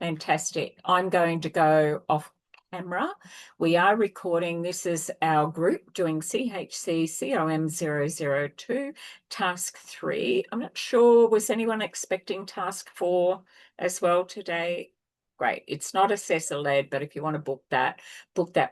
Fantastic. I'm going to go off camera. We are recording. This is our group doing CHCCOM002 Task 3. I'm not sure, was anyone expecting Task 4 as well today? Great. It's not assessor led, but if you want to book that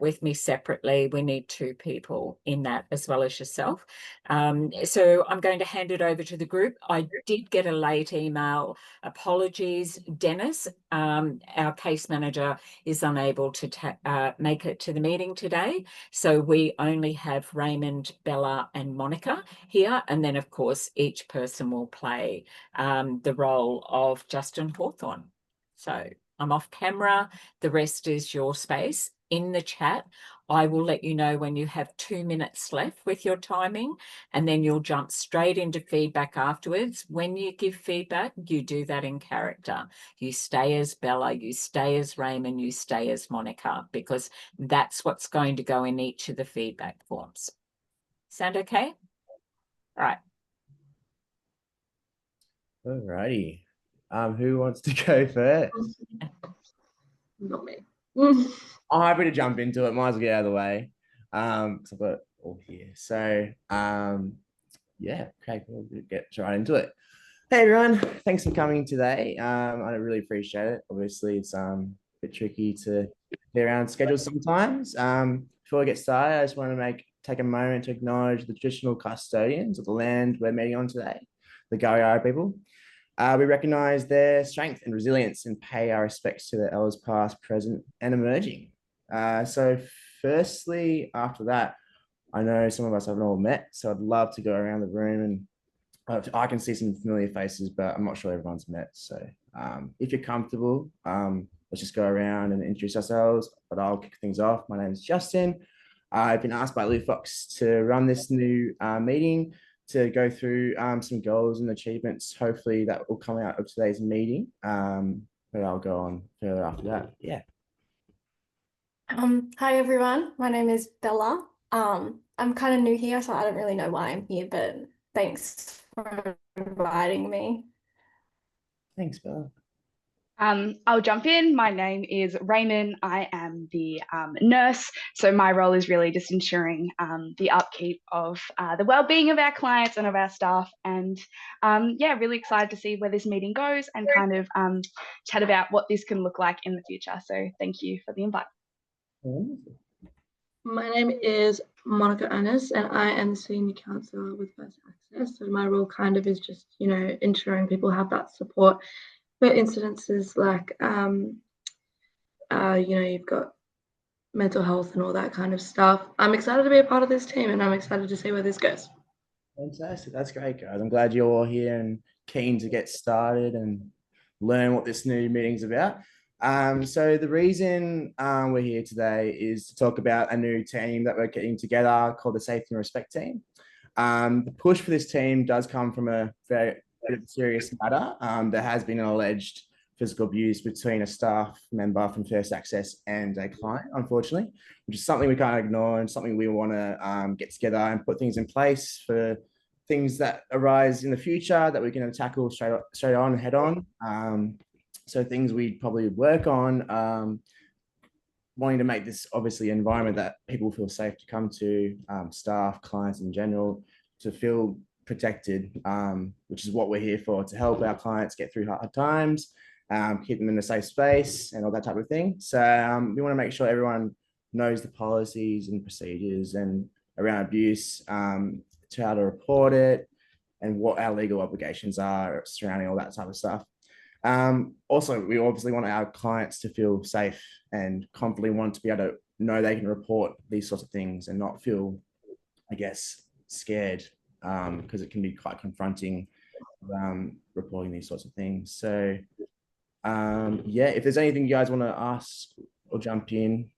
with me separately. We need 2 people in that as well as yourself. So I'm going to hand it over to the group. I did get a late email. Apologies, Dennis. Our case manager is unable to make it to the meeting today. So we only have Raymond, Bella and Monica here. And then, of course, each person will play the role of Justin Hawthorne. So I'm off camera. The rest is your space. In the chat, I will let you know when you have 2 minutes left with your timing, and then you'll jump straight into feedback afterwards. When you give feedback, you do that in character. You stay as Bella, you stay as Raymond, you stay as Monica, because that's what's going to go in each of the feedback forms. Sound okay? All right. All righty. Who wants to go first? Not me. I'm happy to jump into it. Might as well get out of the way. Because I've got it all here. So, yeah, okay, we'll get right into it. Hey everyone, thanks for coming today. I really appreciate it. Obviously, it's a bit tricky to get around schedules sometimes. Before I get started, I just want to take a moment to acknowledge the traditional custodians of the land we're meeting on today, the Galliara people. We recognise their strength and resilience and pay our respects to their elders past, present, and emerging. So firstly, after that, I know some of us haven't all met, so I'd love to go around the room and I can see some familiar faces, but I'm not sure everyone's met. So if you're comfortable, let's just go around and introduce ourselves, but I'll kick things off. My name is Justin. I've been asked by Lou Fox to run this new meeting to go through some goals and achievements. Hopefully that will come out of today's meeting, but I'll go on further after that. Yeah. Hi everyone, my name is Bella. I'm kind of new here, so I don't really know why I'm here, but thanks for inviting me. Thanks, Bella. I'll jump in. My name is Raymond. I am the nurse. So my role is really just ensuring the upkeep of the well-being of our clients and of our staff. And yeah, really excited to see where this meeting goes and kind of chat about what this can look like in the future. So thank you for the invite. My name is Monica Ernest, and I am the Senior Counsellor with First Access. So my role kind of is just, ensuring people have that support for incidences like, you've got mental health and all that kind of stuff. I'm excited to be a part of this team, and I'm excited to see where this goes. Fantastic. That's great, guys. I'm glad you're all here and keen to get started and learn what this new meeting's about. So the reason we're here today is to talk about a new team that we're getting together called the Safety and Respect Team. The push for this team does come from a very serious matter. There has been an alleged physical abuse between a staff member from First Access and a client, unfortunately, which is something we can't ignore and something we want to get together and put things in place for things that arise in the future that we can tackle straight on and head on. So things we'd probably work on, wanting to make this obviously an environment that people feel safe to come to, staff, clients in general, to feel protected, which is what we're here for, to help our clients get through hard times, keep them in a safe space and all that type of thing. So we want to make sure everyone knows the policies and procedures and around abuse, to how to report it and what our legal obligations are surrounding all that type of stuff. Also, we obviously want our clients to feel safe and confidently want to be able to know they can report these sorts of things and not feel, I guess, scared, because it can be quite confronting, reporting these sorts of things. So yeah, if there's anything you guys want to ask or jump in,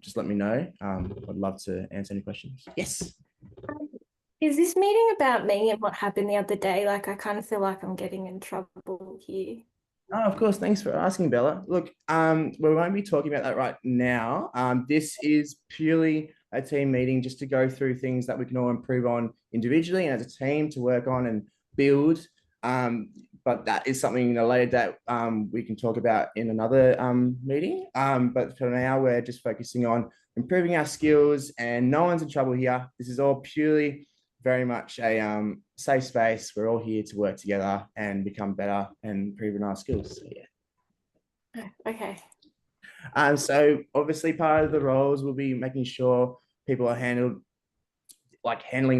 just let me know. I'd love to answer any questions. Yes. Is this meeting about me and what happened the other day? Like, I kind of feel like I'm getting in trouble here. Oh, of course. Thanks for asking, Bella. Look, we won't be talking about that right now. This is purely a team meeting just to go through things that we can all improve on individually and as a team to work on and build. But but that is something later that we can talk about in another meeting. But for now, we're just focusing on improving our skills, and no one's in trouble here. This is all purely very much a safe space. We're all here to work together and become better and improve our skills. So, yeah. Okay. So obviously part of the roles will be making sure people are handling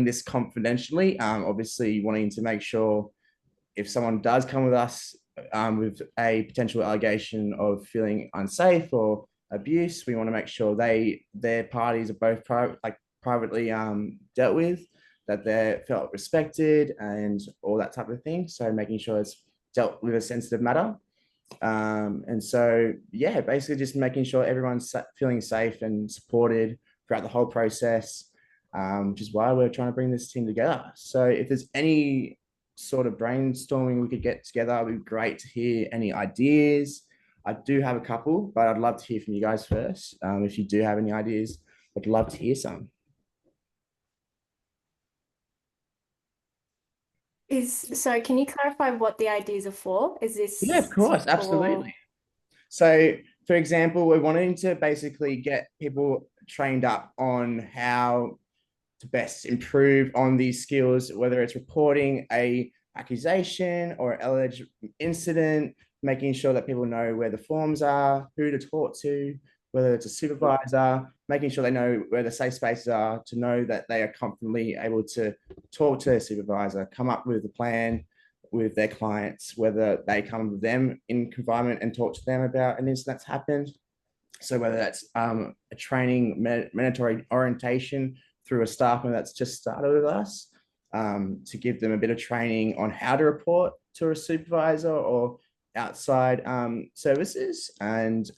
this confidentially. Obviously wanting to make sure if someone does come with us with a potential allegation of feeling unsafe or abuse, we want to make sure their parties are both privately dealt with, that they're felt respected and all that type of thing. So making sure it's dealt with a sensitive matter. And so, yeah, basically just making sure everyone's feeling safe and supported throughout the whole process, which is why we're trying to bring this team together. So if there's any sort of brainstorming we could get together, it'd be great to hear any ideas. I do have a couple, but I'd love to hear from you guys first. If you do have any ideas, I'd love to hear some. So can you clarify what the ideas are for? Is this Yeah, of course, for- absolutely. So, for example, we're wanting to basically get people trained up on how to best improve on these skills, whether it's reporting a accusation or alleged incident, making sure that people know where the forms are, who to talk to, whether it's a supervisor, making sure they know where the safe spaces are, to know that they are confidently able to talk to their supervisor, come up with a plan with their clients, whether they come with them in confinement and talk to them about an incident that's happened. So whether that's a training mandatory orientation through a staff member that's just started with us, to give them a bit of training on how to report to a supervisor or outside services. And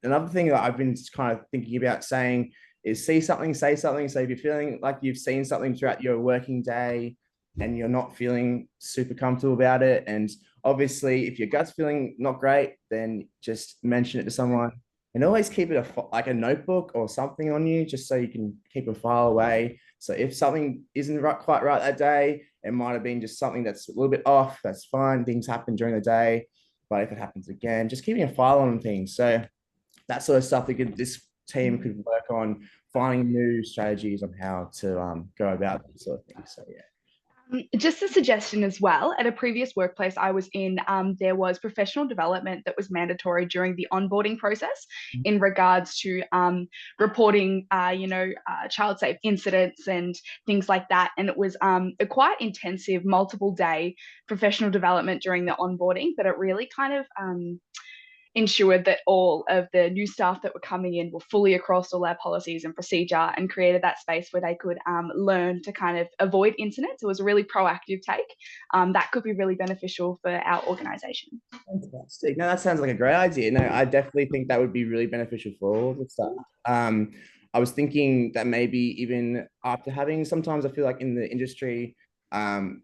another thing that I've been kind of thinking about saying is see something, say something. So if you're feeling like you've seen something throughout your working day and you're not feeling super comfortable about it, and obviously if your gut's feeling not great, then just mention it to someone. And always keep it like a notebook or something on you, just so you can keep a file away. So if something isn't quite right that day, it might have been just something that's a little bit off. That's fine. Things happen during the day. But if it happens again, just keeping a file on things. So that sort of stuff that this team could work on, finding new strategies on how to go about that sort of thing. So, yeah. Just a suggestion as well. At a previous workplace I was in, there was professional development that was mandatory during the onboarding process in regards to reporting, child safe incidents and things like that. And it was a quite intensive, multiple day professional development during the onboarding, but it really kind of ensured that all of the new staff that were coming in were fully across all our policies and procedure, and created that space where they could learn to kind of avoid incidents. It was a really proactive take that could be really beneficial for our organisation. Fantastic. No, that sounds like a great idea. No, I definitely think that would be really beneficial for all of the staff. I was thinking that maybe even after having, sometimes I feel like in the industry,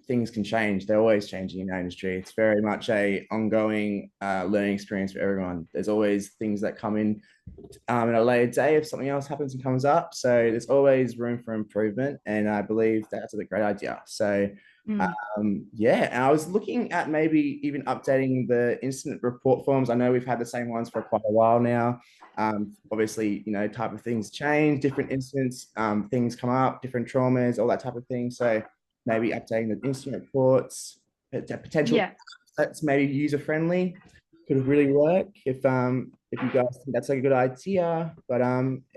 things can change. They're always changing in our industry. It's very much a ongoing learning experience for everyone. There's always things that come in a later day if something else happens and comes up. So there's always room for improvement. And I believe that's a great idea. So yeah, and I was looking at maybe even updating the incident report forms. I know we've had the same ones for quite a while now. Obviously, type of things change, different incidents, things come up, different traumas, all that type of thing. So maybe updating the incident reports, potential that's maybe user friendly, could really work if you guys think that's like a good idea. But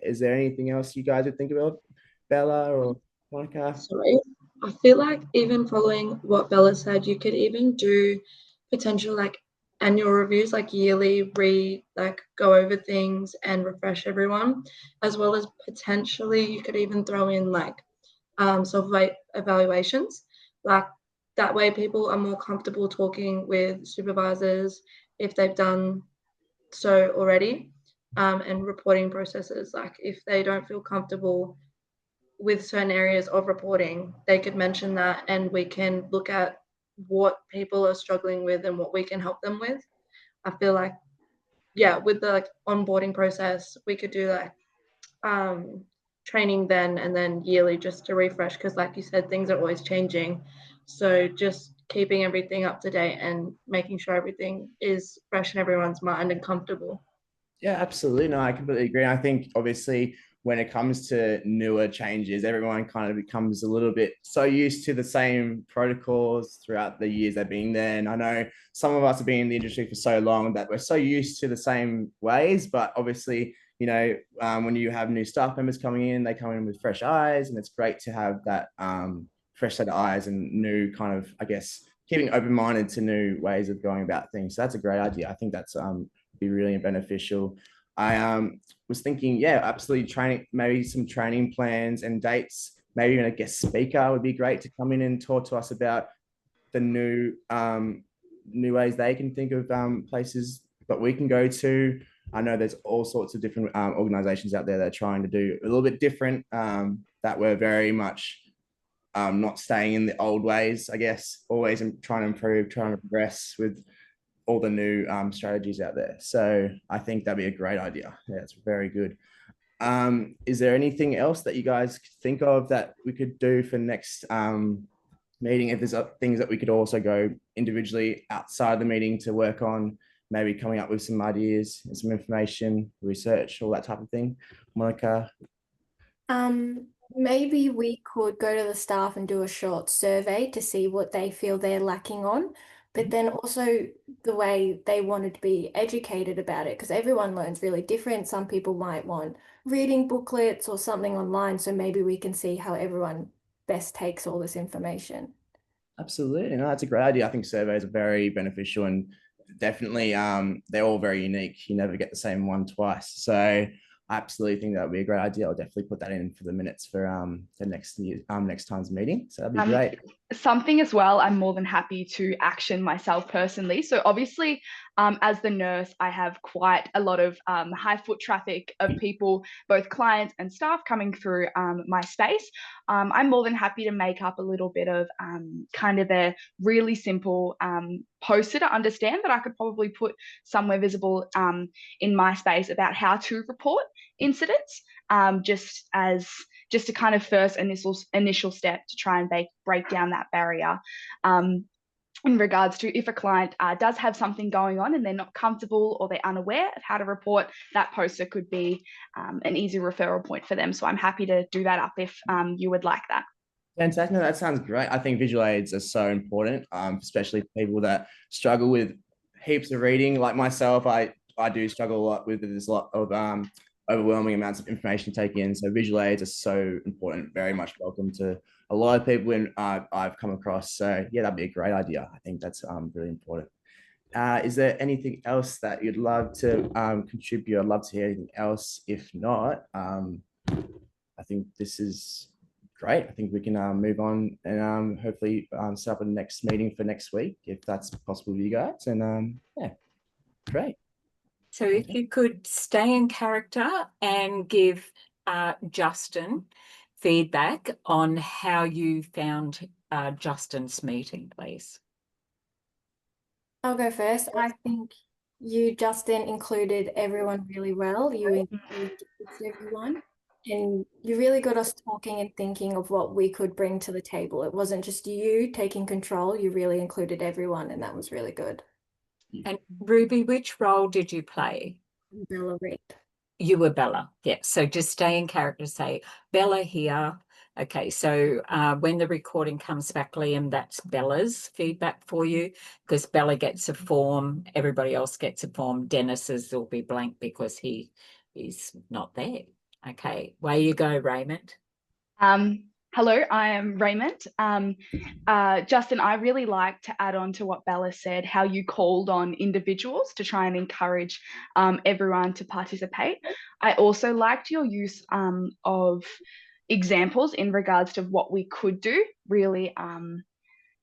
is there anything else you guys would think about, Bella or Monica? Sorry, I feel like even following what Bella said, you could even do potential like annual reviews, like yearly, go over things and refresh everyone, as well as potentially you could even throw in like self-evaluations. Like that way people are more comfortable talking with supervisors if they've done so already, and reporting processes. Like if they don't feel comfortable with certain areas of reporting, they could mention that and we can look at what people are struggling with and what we can help them with. I feel like, yeah, with the onboarding process, we could do like training then and then yearly just to refresh, because like you said, things are always changing. So just keeping everything up to date and making sure everything is fresh in everyone's mind and comfortable. Yeah, absolutely. No, I completely agree. I think obviously when it comes to newer changes, everyone kind of becomes a little bit so used to the same protocols throughout the years they've been there. And I know some of us have been in the industry for so long that we're so used to the same ways, but obviously, you know, when you have new staff members coming in, they come in with fresh eyes, and it's great to have that fresh set of eyes and new kind of, I guess, keeping open-minded to new ways of going about things. So that's a great idea. I think that's be really beneficial. I was thinking, yeah, absolutely training, maybe some training plans and dates, maybe even a guest speaker would be great to come in and talk to us about the new ways they can think of places that we can go to. I know there's all sorts of different organizations out there that are trying to do a little bit different, that we're very much not staying in the old ways, I guess, always trying to improve, trying to progress with all the new strategies out there. So I think that'd be a great idea. Yeah, it's very good. Is there anything else that you guys think of that we could do for next meeting? If there's things that we could also go individually outside the meeting to work on, maybe coming up with some ideas and some information, research, all that type of thing. Monica? Maybe we could go to the staff and do a short survey to see what they feel they're lacking on, but then also the way they wanted to be educated about it, because everyone learns really different. Some people might want reading booklets or something online, so maybe we can see how everyone best takes all this information. Absolutely. No, that's a great idea. I think surveys are very beneficial, and definitely they're all very unique. You never get the same one twice. So I absolutely think that would be a great idea. I'll definitely put that in for the minutes for the next time's meeting. So that'd be great. Something as well, I'm more than happy to action myself personally. So obviously, as the nurse, I have quite a lot of high foot traffic of people, both clients and staff coming through my space. I'm more than happy to make up a little bit of kind of a really simple poster to understand that I could probably put somewhere visible in my space about how to report incidents, just a kind of first initial step to try and break down that barrier. In regards to if a client does have something going on and they're not comfortable or they're unaware of how to report, that poster could be an easy referral point for them. So I'm happy to do that up if you would like that. Fantastic. No, that sounds great. I think visual aids are so important, especially for people that struggle with heaps of reading. Like myself, I do struggle a lot with it. There's a lot of overwhelming amounts of information to take in. So visual aids are so important. Very much welcome to a lot of people I've come across. So yeah, that'd be a great idea. I think that's really important. Is there anything else that you'd love to contribute? I'd love to hear anything else. If not, I think this is great. I think we can move on and hopefully set up a next meeting for next week, if that's possible with you guys. And yeah, great. So if you could stay in character and give Justin feedback on how you found Justin's meeting, please. I'll go first. I think you, Justin, included everyone really well. You included everyone, and you really got us talking and thinking of what we could bring to the table. It wasn't just you taking control. You really included everyone, and that was really good. And Ruby, which role did you play? Bella Reed. You were Bella, yeah. So just stay in character, say Bella here. Okay, so when the recording comes back, Liam, that's Bella's feedback for you, because Bella gets a form, everybody else gets a form. Dennis's will be blank because he is not there. Okay, way you go, Raymond. Hello, I am Raymond. Justin, I really like to add on to what Bella said, how you called on individuals to try and encourage everyone to participate. I also liked your use of examples in regards to what we could do, really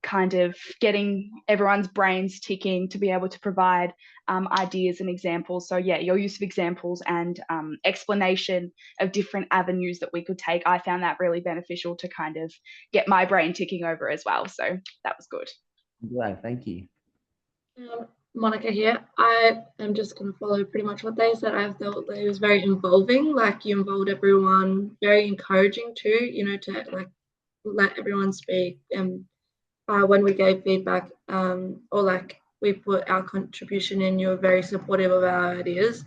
kind of getting everyone's brains ticking to be able to provide ideas and examples. So yeah, your use of examples and explanation of different avenues that we could take, I found that really beneficial to kind of get my brain ticking over as well. So that was good. I'm glad, thank you. Monica here. I am just going to follow pretty much what they said. I felt that it was very involving, like you involved everyone, very encouraging too, you know, to like let everyone speak and when we gave feedback, or like we put our contribution in, you were very supportive of our ideas.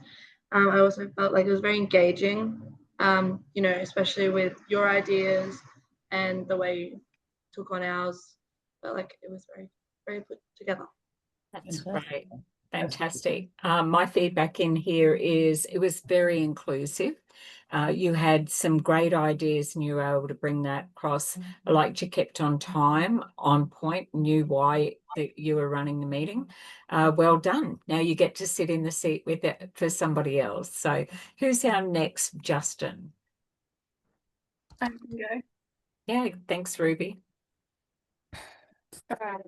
I also felt like it was very engaging, you know, especially with your ideas and the way you took on ours. Felt like it was very, very put together. That's Fantastic. great. Fantastic. My feedback in here is it was very inclusive. You had some great ideas and you were able to bring that across. I liked you kept on time, on point, knew why that you were running the meeting. Well done. Now you get to sit in the seat with it for somebody else. So who's our next, Justin? I can go. Yeah, thanks, Ruby. All right.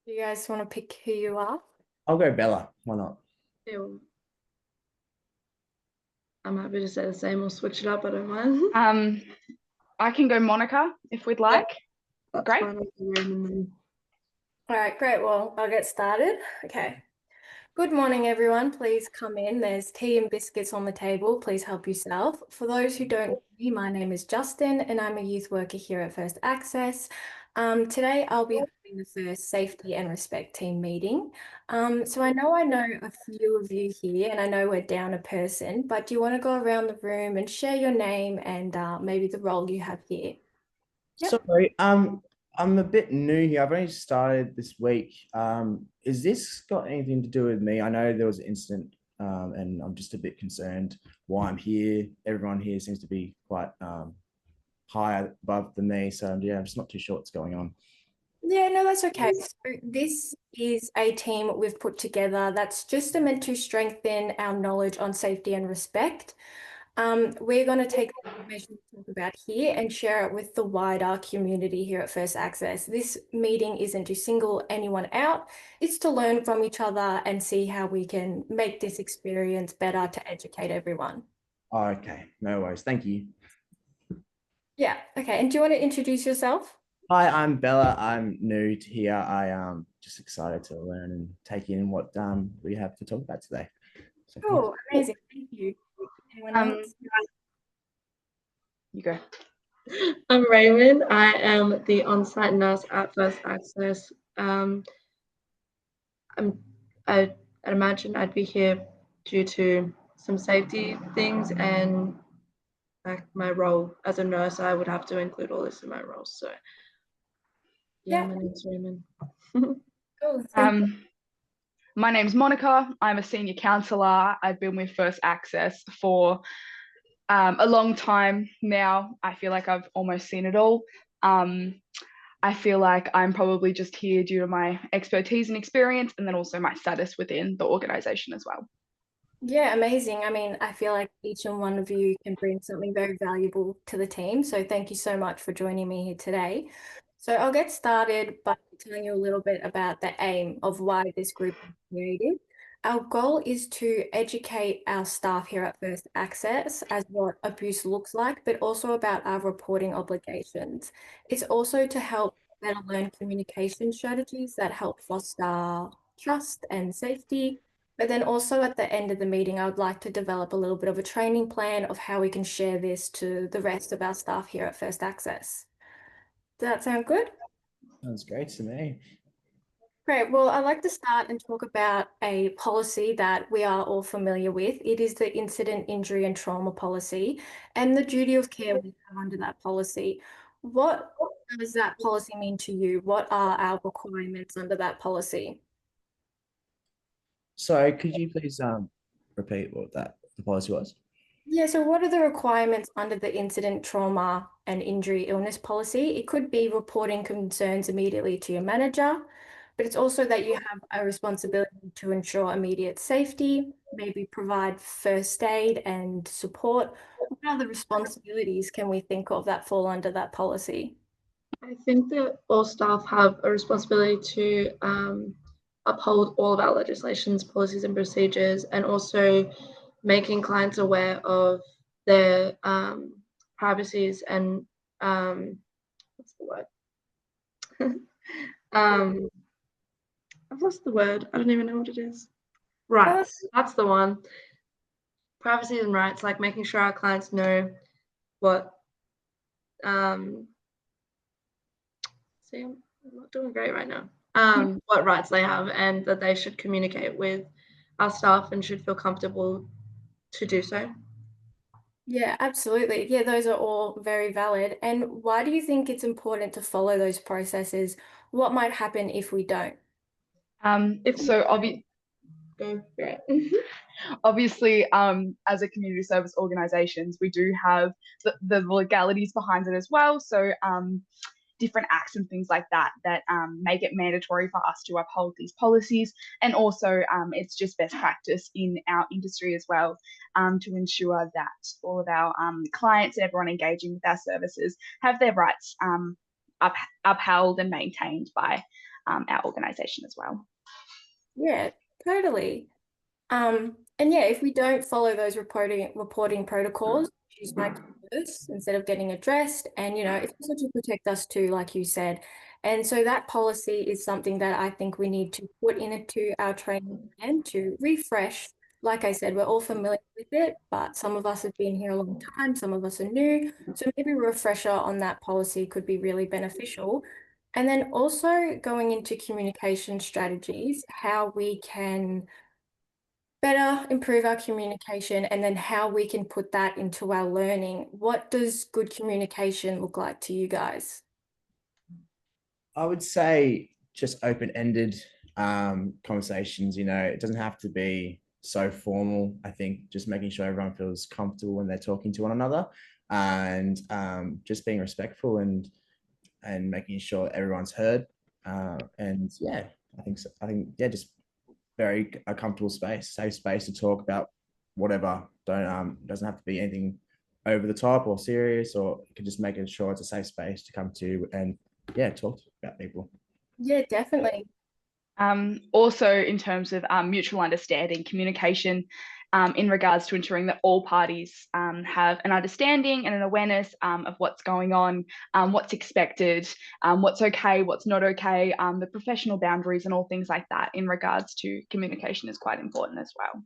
Do you guys want to pick who you are? I'll go Bella. Why not? Ew. I'm happy to say the same or switch it up. I don't mind. I can go Monica if we'd like. That's Great. fine. I'll do Raymond then. All right, great. Well, I'll get started. Okay. Good morning, everyone. Please come in. There's tea and biscuits on the table. Please help yourself. For those who don't know me, my name is Justin and I'm a youth worker here at First Access. Today I'll be having the first safety and respect team meeting. So I know a few of you here and I know we're down a person, but do you want to go around the room and share your name and maybe the role you have here? Yep. Sorry, I'm a bit new here. I've only started this week. Is this got anything to do with me? I know there was an incident, and I'm just a bit concerned why I'm here. Everyone here seems to be quite higher above than me, so yeah, I'm just not too sure what's going on. Yeah, no, that's okay. So this is a team we've put together that's just meant to strengthen our knowledge on safety and respect. We're going to take the information we talk about here and share it with the wider community here at First Access. This meeting isn't to single anyone out, it's to learn from each other and see how we can make this experience better to educate everyone. Okay, no worries. Thank you. Yeah, okay. And do you want to introduce yourself? Hi, I'm Bella. I'm new to here. I just excited to learn and take in what we have to talk about today. So thanks. Cool, amazing. Thank you. Anyone else? You go. I'm Raymond. I am the on-site nurse at First Access. I'd imagine I'd be here due to some safety things and like my role as a nurse. I would have to include all this in my role. So yeah, Yeah. my name's Raymond. Cool. Thank you. My name's Monica. I'm a senior counsellor. I've been with First Access for a long time now. I feel like I've almost seen it all. I feel like I'm probably just here due to my expertise and experience, and then also my status within the organisation as well. Yeah, amazing. I mean, I feel like each and one of you can bring something very valuable to the team. So thank you so much for joining me here today. So I'll get started by telling you a little bit about the aim of why this group was created. Our goal is to educate our staff here at First Access as what abuse looks like, but also about our reporting obligations. It's also to help better learn communication strategies that help foster trust and safety. But then also at the end of the meeting, I would like to develop a little bit of a training plan of how we can share this to the rest of our staff here at First Access. Does that sound good? Sounds great to me. Great. Well, I'd like to start and talk about a policy that we are all familiar with. It is the Incident, Injury and Trauma Policy and the duty of care we have under that policy. What does that policy mean to you? What are our requirements under that policy? So could you please repeat what the policy was? Yeah, so what are the requirements under the incident, trauma, and injury illness policy? It could be reporting concerns immediately to your manager, but it's also that you have a responsibility to ensure immediate safety, maybe provide first aid and support. What other responsibilities can we think of that fall under that policy? I think that all staff have a responsibility to uphold all of our legislations, policies, and procedures, and also making clients aware of their privacies and what's the word? I've lost the word. I don't even know what it is. Rights. That's the one. Privacy and rights, like making sure our clients know what. See, not doing great right now. What rights they have, and that they should communicate with our staff and should feel comfortable to do so. Yeah, absolutely. Yeah, those are all very valid. And why do you think it's important to follow those processes? What might happen if we don't? Go for it. Obviously, as a community service organisations, we do have the legalities behind it as well. So different acts and things like that make it mandatory for us to uphold these policies. And also it's just best practice in our industry as well, to ensure that all of our clients and everyone engaging with our services have their rights upheld and maintained by our organisation as well. Yeah, totally. And yeah, if we don't follow those reporting protocols, issues might get worse instead of getting addressed. And it's also to protect us too, like you said. And so that policy is something that I think we need to put into our training plan to refresh. Like I said, we're all familiar with it, but some of us have been here a long time, some of us are new. So maybe a refresher on that policy could be really beneficial. And then also going into communication strategies, how we can better improve our communication and then how we can put that into our learning. What does good communication look like to you guys? I would say just open-ended conversations. It doesn't have to be so formal. I think just making sure everyone feels comfortable when they're talking to one another, and just being respectful and making sure everyone's heard. And yeah, I think so. Just very a comfortable space, safe space to talk about whatever. Don't doesn't have to be anything over the top or serious, or you can just make sure it's a safe space to come to and talk about people. Yeah, definitely. Also, in terms of mutual understanding, communication, in regards to ensuring that all parties have an understanding and an awareness of what's going on, what's expected, what's okay, what's not okay, the professional boundaries and all things like that in regards to communication is quite important as well.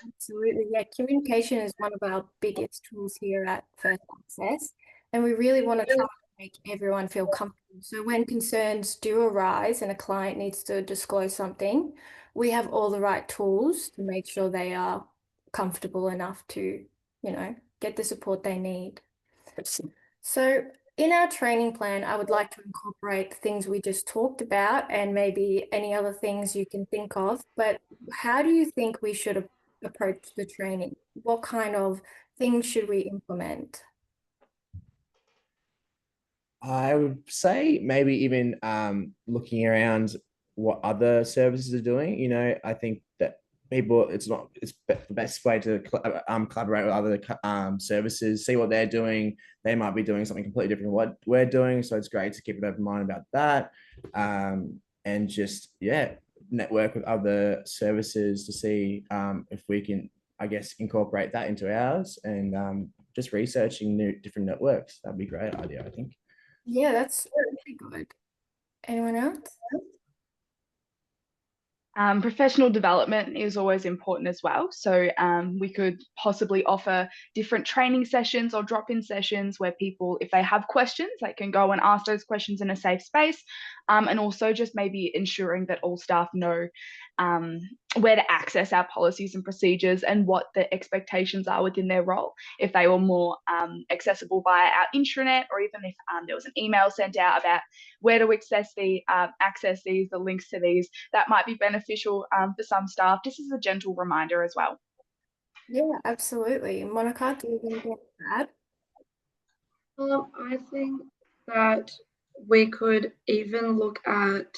Absolutely. Yeah, communication is one of our biggest tools here at First Access, and we really want to try to make everyone feel comfortable. So when concerns do arise and a client needs to disclose something, we have all the right tools to make sure they are comfortable enough to, get the support they need. So in our training plan, I would like to incorporate things we just talked about and maybe any other things you can think of. But how do you think we should approach the training? What kind of things should we implement? I would say maybe even looking around what other services are doing. I think that it's the best way to collaborate with other services, see what they're doing. They might be doing something completely different from what we're doing, so it's great to keep an open mind about that, and just network with other services to see if we can, I guess, incorporate that into ours, and just researching different networks. That'd be a great idea, I think. Yeah, that's really good. Anyone else? Professional development is always important as well. So we could possibly offer different training sessions or drop-in sessions where people, if they have questions, they can go and ask those questions in a safe space. And also just maybe ensuring that all staff know where to access our policies and procedures and what the expectations are within their role. If they were more accessible via our intranet, or even if there was an email sent out about where to access these, the links to these, that might be beneficial for some staff, just as a gentle reminder as well. Yeah, absolutely. Monica, do you have anything to add? I think that we could even look at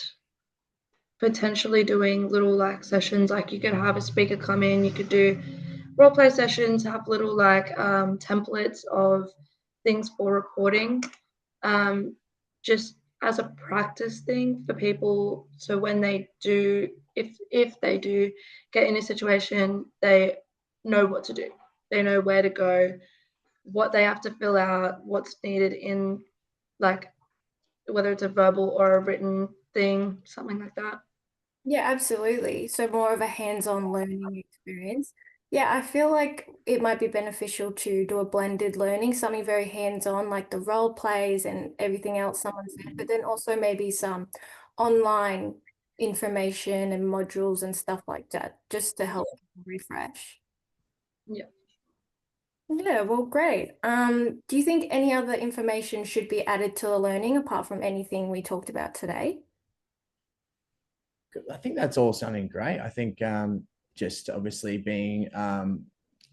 potentially doing little sessions, like you could have a speaker come in, you could do role play sessions, have little templates of things for reporting, just as a practice thing for people, so when they do, if they do get in a situation, they know what to do, they know where to go, what they have to fill out, what's needed in whether it's a verbal or a written thing, something like that. Yeah, absolutely. So more of a hands-on learning experience. Yeah, I feel like it might be beneficial to do a blended learning, something very hands-on, like the role plays and everything else someone said, but then also maybe some online information and modules and stuff like that, just to help refresh. Yeah. Yeah, well, great. Do you think any other information should be added to the learning apart from anything we talked about today? I think that's all sounding great. I think just obviously being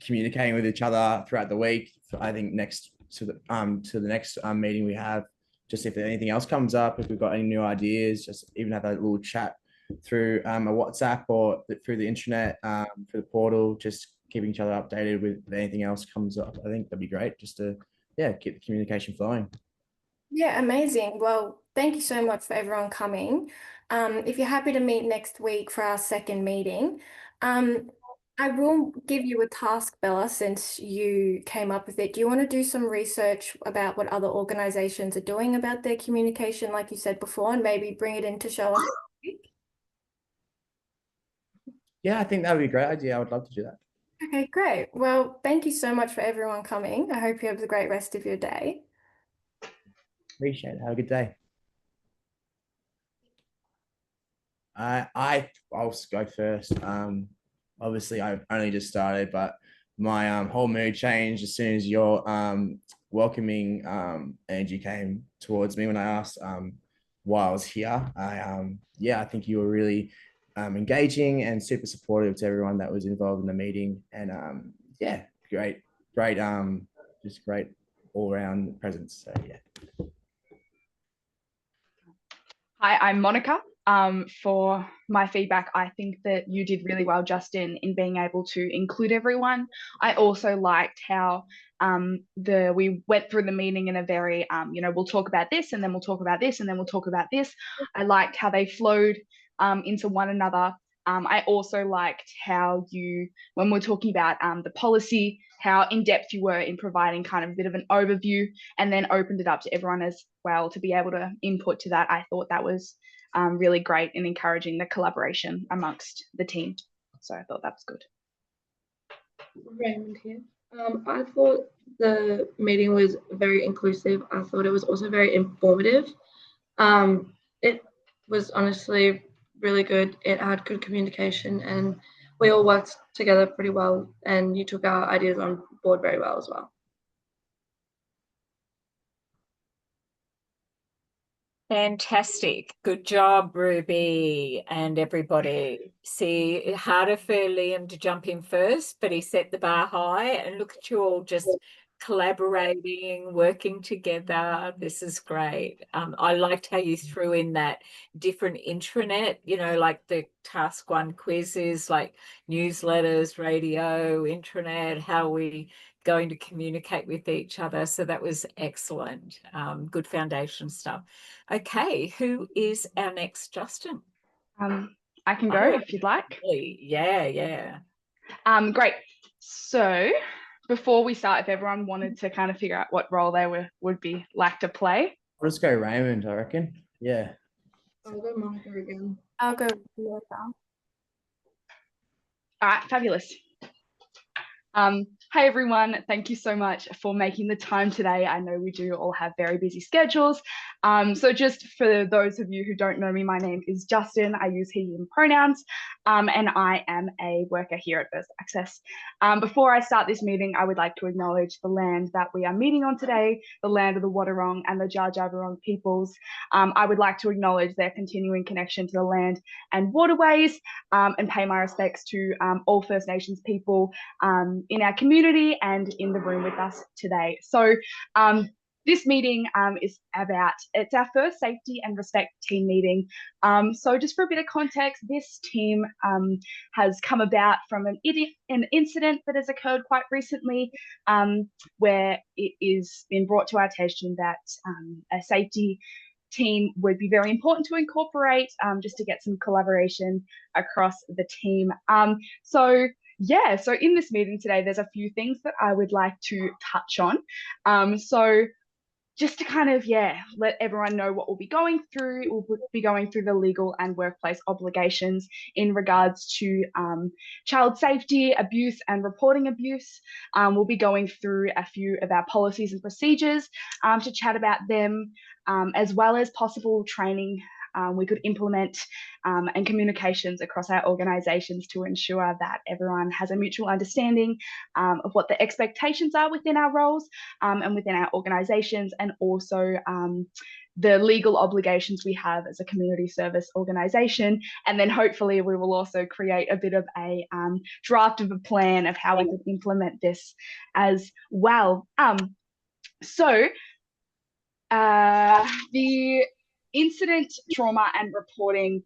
communicating with each other throughout the week. I think next to the next meeting we have, just if anything else comes up, if we've got any new ideas, just even have a little chat through a WhatsApp or through the internet, through the portal, just keeping each other updated with if anything else comes up. I think that'd be great just to keep the communication flowing. Yeah, amazing. Well, thank you so much for everyone coming. If you're happy to meet next week for our second meeting, I will give you a task, Bella, since you came up with it. Do you want to do some research about what other organizations are doing about their communication, like you said before, and maybe bring it in to show us? Yeah, I think that would be a great idea. I would love to do that. Okay, great. Well, thank you so much for everyone coming. I hope you have a great rest of your day. Appreciate it. Have a good day. I'll go first. Obviously I've only just started, but my whole mood changed as soon as your welcoming energy came towards me when I asked why I was here. I think you were really engaging and super supportive to everyone that was involved in the meeting, and great just great all around presence. So yeah. Hi, I'm Monica. For my feedback, I think that you did really well, Justin, in being able to include everyone. I also liked how we went through the meeting in a very, we'll talk about this, and then we'll talk about this, and then we'll talk about this. I liked how they flowed into one another. I also liked how when we're talking about the policy, how in-depth you were in providing kind of a bit of an overview, and then opened it up to everyone as well to be able to input to that. I thought that was really great in encouraging the collaboration amongst the team. So I thought that was good. Raymond here. I thought the meeting was very inclusive. I thought it was also very informative. It was honestly really good. It had good communication, and we all worked together pretty well, and you took our ideas on board very well as well. Fantastic. Good job, Ruby and everybody. See, harder for Liam to jump in first, but he set the bar high, and look at you all just collaborating, working together. This is great. I liked how you threw in that different intranet, like the task 1 quizzes, like newsletters, radio, intranet, how we going to communicate with each other. So that was excellent. Good foundation stuff. Okay, who is our next, Justin? I can go if you'd like. Yeah. Great. So before we start, if everyone wanted to kind of figure out what role they would be like to play. I'll just go Raymond, I reckon. Yeah. I'll go Monica again. I'll go Monica. All right, fabulous. Hi everyone, thank you so much for making the time today. I know we do all have very busy schedules. So just for those of you who don't know me, my name is Justin. I use he, him pronouns, and I am a worker here at First Access. Before I start this meeting, I would like to acknowledge the land that we are meeting on today, the land of the Wadawurrung and the Dja Dja Wurrung peoples. I would like to acknowledge their continuing connection to the land and waterways, and pay my respects to all First Nations people in our community and in the room with us today. So this meeting is it's our first safety and respect team meeting. So just for a bit of context, this team has come about from an incident that has occurred quite recently, where it is been brought to our attention that a safety team would be very important to incorporate, just to get some collaboration across the team. So in this meeting today, there's a few things that I would like to touch on. So just to kind of, let everyone know what we'll be going through. We'll be going through the legal and workplace obligations in regards to child safety, abuse, and reporting abuse. We'll be going through a few of our policies and procedures to chat about them, as well as possible training we could implement and communications across our organisations to ensure that everyone has a mutual understanding of what the expectations are within our roles and within our organisations, and also the legal obligations we have as a community service organisation. And then hopefully we will also create a bit of a draft of a plan of how we could implement this as well. So the incident, trauma and reporting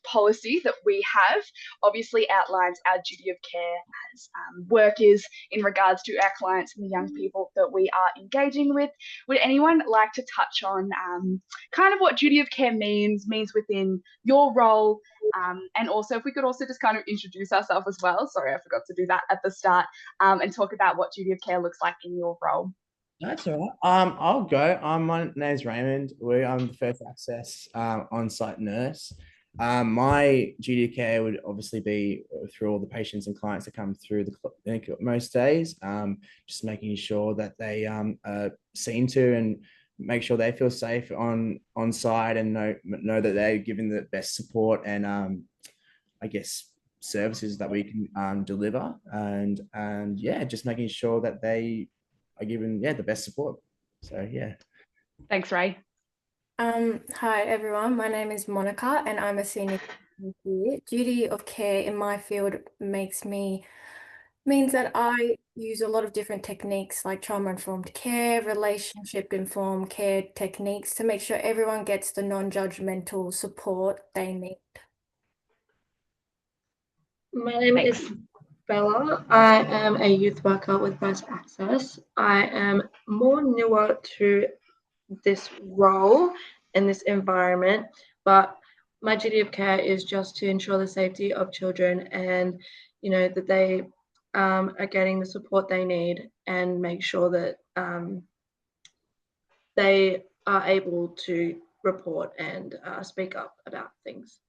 policy that we have obviously outlines our duty of care as workers in regards to our clients and the young people that we are engaging with. Would anyone like to touch on kind of what duty of care means within your role? And also, if we could also just kind of introduce ourselves as well. Sorry, I forgot to do that at the start, and talk about what duty of care looks like in your role. That's all right. I'll go. My name's Raymond. I'm the first access on-site nurse. My duty of care would obviously be through all the patients and clients that come through the clinic most days, just making sure that they are seen to and make sure they feel safe on site and know that they're given the best support and I guess services that we can deliver, and just making sure that they are given the best support. So Thanks, Ray. Hi everyone, my name is Monica and I'm a senior here. Duty of care in my field means that I use a lot of different techniques like trauma-informed care, relationship-informed care techniques to make sure everyone gets the non-judgmental support they need. My name is Bella. I am a youth worker with First Access. I am more newer to this role in this environment, but my duty of care is just to ensure the safety of children and, that they are getting the support they need and make sure that they are able to report and speak up about things.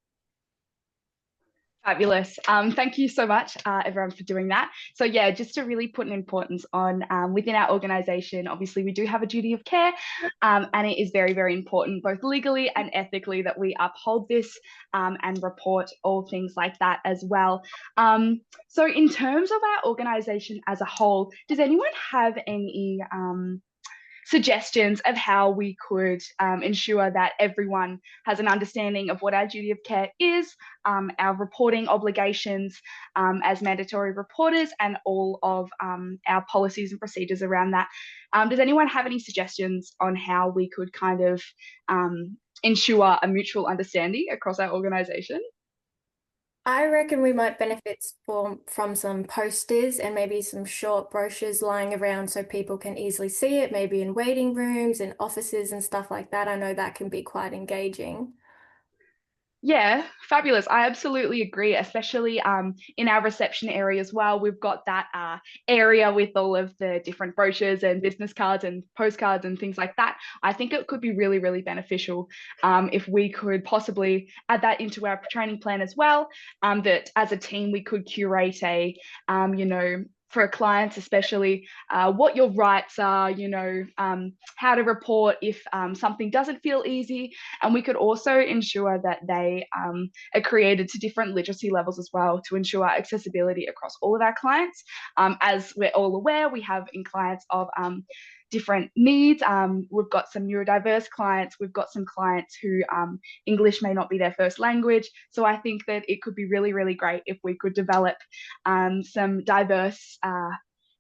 Fabulous. Thank you so much, everyone, for doing that. So just to really put an importance on within our organisation, obviously we do have a duty of care, and it is very, very important, both legally and ethically, that we uphold this and report all things like that as well. So in terms of our organisation as a whole, does anyone have any suggestions of how we could ensure that everyone has an understanding of what our duty of care is, our reporting obligations as mandatory reporters, and all of our policies and procedures around that? Does anyone have any suggestions on how we could kind of ensure a mutual understanding across our organisation? I reckon we might benefit from some posters and maybe some short brochures lying around so people can easily see it, maybe in waiting rooms and offices and stuff like that. I know that can be quite engaging. Yeah, fabulous. I absolutely agree, especially in our reception area as well. We've got that area with all of the different brochures and business cards and postcards and things like that. I think it could be really, really beneficial if we could possibly add that into our training plan as well, that as a team we could curate a, for clients especially, what your rights are, how to report if something doesn't feel easy. And we could also ensure that they are created to different literacy levels as well to ensure accessibility across all of our clients. As we're all aware, we have in clients of different needs. We've got some neurodiverse clients. We've got some clients who English may not be their first language. So I think that it could be really, really great if we could develop some diverse,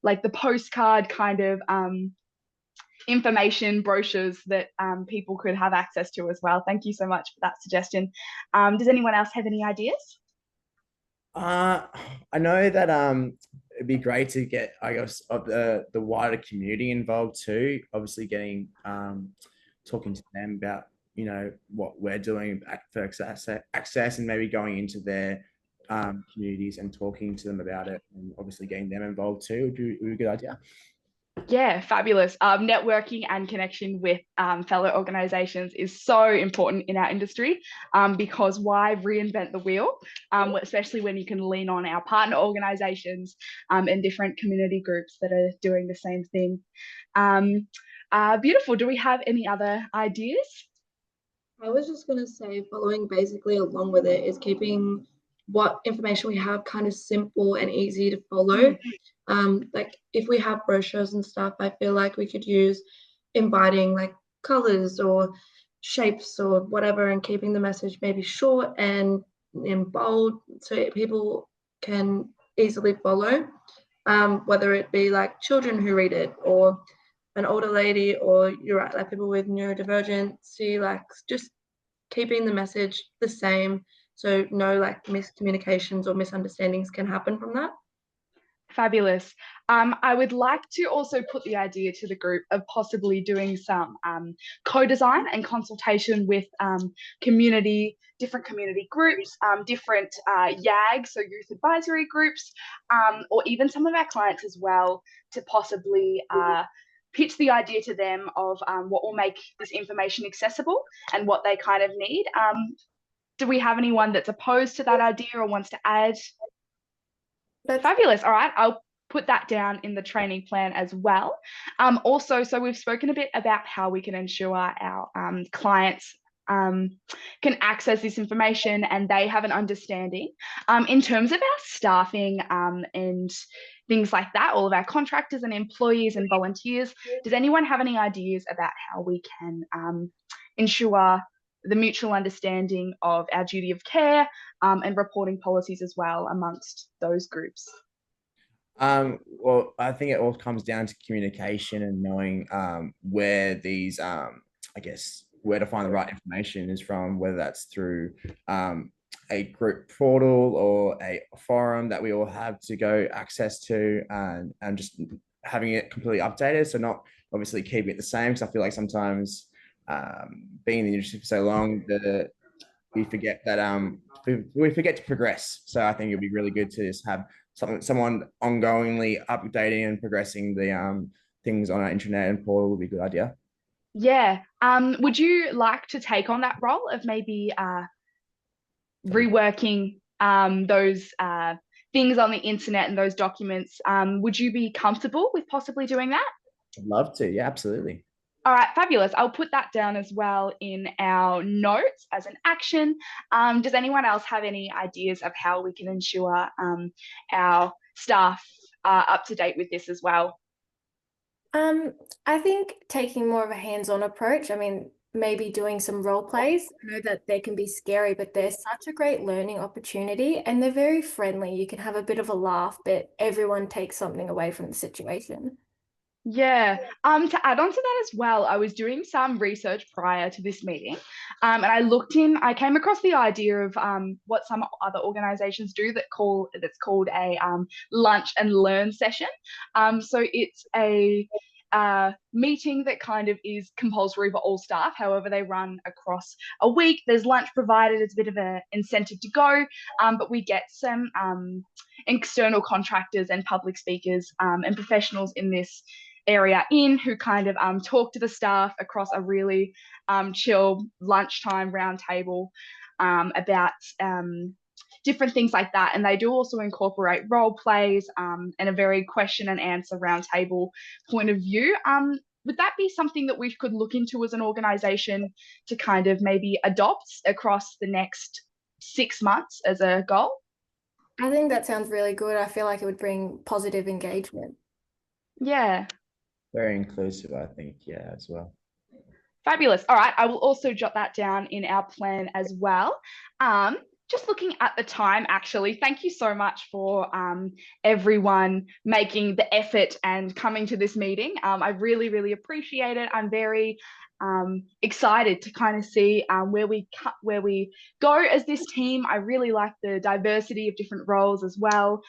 like the postcard kind of information brochures that people could have access to as well. Thank you so much for that suggestion. Does anyone else have any ideas? I know that it'd be great to get, I guess, of the wider community involved too. Obviously, getting talking to them about what we're doing for access, and maybe going into their communities and talking to them about it, and obviously getting them involved too would be a good idea. Yeah, fabulous. Networking and connection with fellow organisations is so important in our industry, because why reinvent the wheel, especially when you can lean on our partner organisations and different community groups that are doing the same thing. Beautiful. Do we have any other ideas? I was just going to say, following basically along with it is keeping what information we have kind of simple and easy to follow. Like if we have brochures and stuff, I feel like we could use inviting like colors or shapes or whatever, and keeping the message maybe short and in bold so people can easily follow, whether it be like children who read it or an older lady, or you're right, like people with neurodivergency, like just keeping the message the same so no like miscommunications or misunderstandings can happen from that. Fabulous. I would like to also put the idea to the group of possibly doing some co-design and consultation with different community groups, different YAGs, so youth advisory groups, or even some of our clients as well, to possibly pitch the idea to them of what will make this information accessible and what they kind of need. Do we have anyone that's opposed to that idea or wants to add? Fabulous. All right, I'll put that down in the training plan as well. Also, so we've spoken a bit about how we can ensure our clients can access this information and they have an understanding. In terms of our staffing and things like that, all of our contractors and employees and volunteers, does anyone have any ideas about how we can ensure the mutual understanding of our duty of care and reporting policies as well amongst those groups? Well, I think it all comes down to communication and knowing where these, I guess, where to find the right information is from, whether that's through a group portal or a forum that we all have to go access to, and just having it completely updated. So not obviously keeping it the same, because I feel like sometimes being in the industry for so long, we forget that we forget to progress. So I think it'd be really good to just have someone ongoingly updating and progressing the things on our internet and portal would be a good idea. Yeah. Would you like to take on that role of maybe reworking those things on the internet and those documents? Would you be comfortable with possibly doing that? I'd love to. Yeah, absolutely. All right, fabulous. I'll put that down as well in our notes as an action. Does anyone else have any ideas of how we can ensure our staff are up to date with this as well? I think taking more of a hands-on approach. I mean, maybe doing some role plays. I know that they can be scary, but they're such a great learning opportunity and they're very friendly. You can have a bit of a laugh, but everyone takes something away from the situation. Yeah. To add on to that as well, I was doing some research prior to this meeting, and I came across the idea of what some other organizations do that's called a lunch and learn session. So it's a meeting that kind of is compulsory for all staff. However, they run across a week. There's lunch provided. It's a bit of an incentive to go, but we get some external contractors and public speakers and professionals in this area who kind of talk to the staff across a really chill lunchtime round table about different things like that. And they do also incorporate role plays and a very question and answer round table point of view. Would that be something that we could look into as an organisation to kind of maybe adopt across the next 6 months as a goal? I think that sounds really good. I feel like it would bring positive engagement. Yeah. Very inclusive, I think. Yeah, as well. Fabulous. All right. I will also jot that down in our plan as well. Just looking at the time, actually, thank you so much for everyone making the effort and coming to this meeting. I really, really appreciate it. I'm very excited to kind of see where we go as this team. I really like the diversity of different roles as well.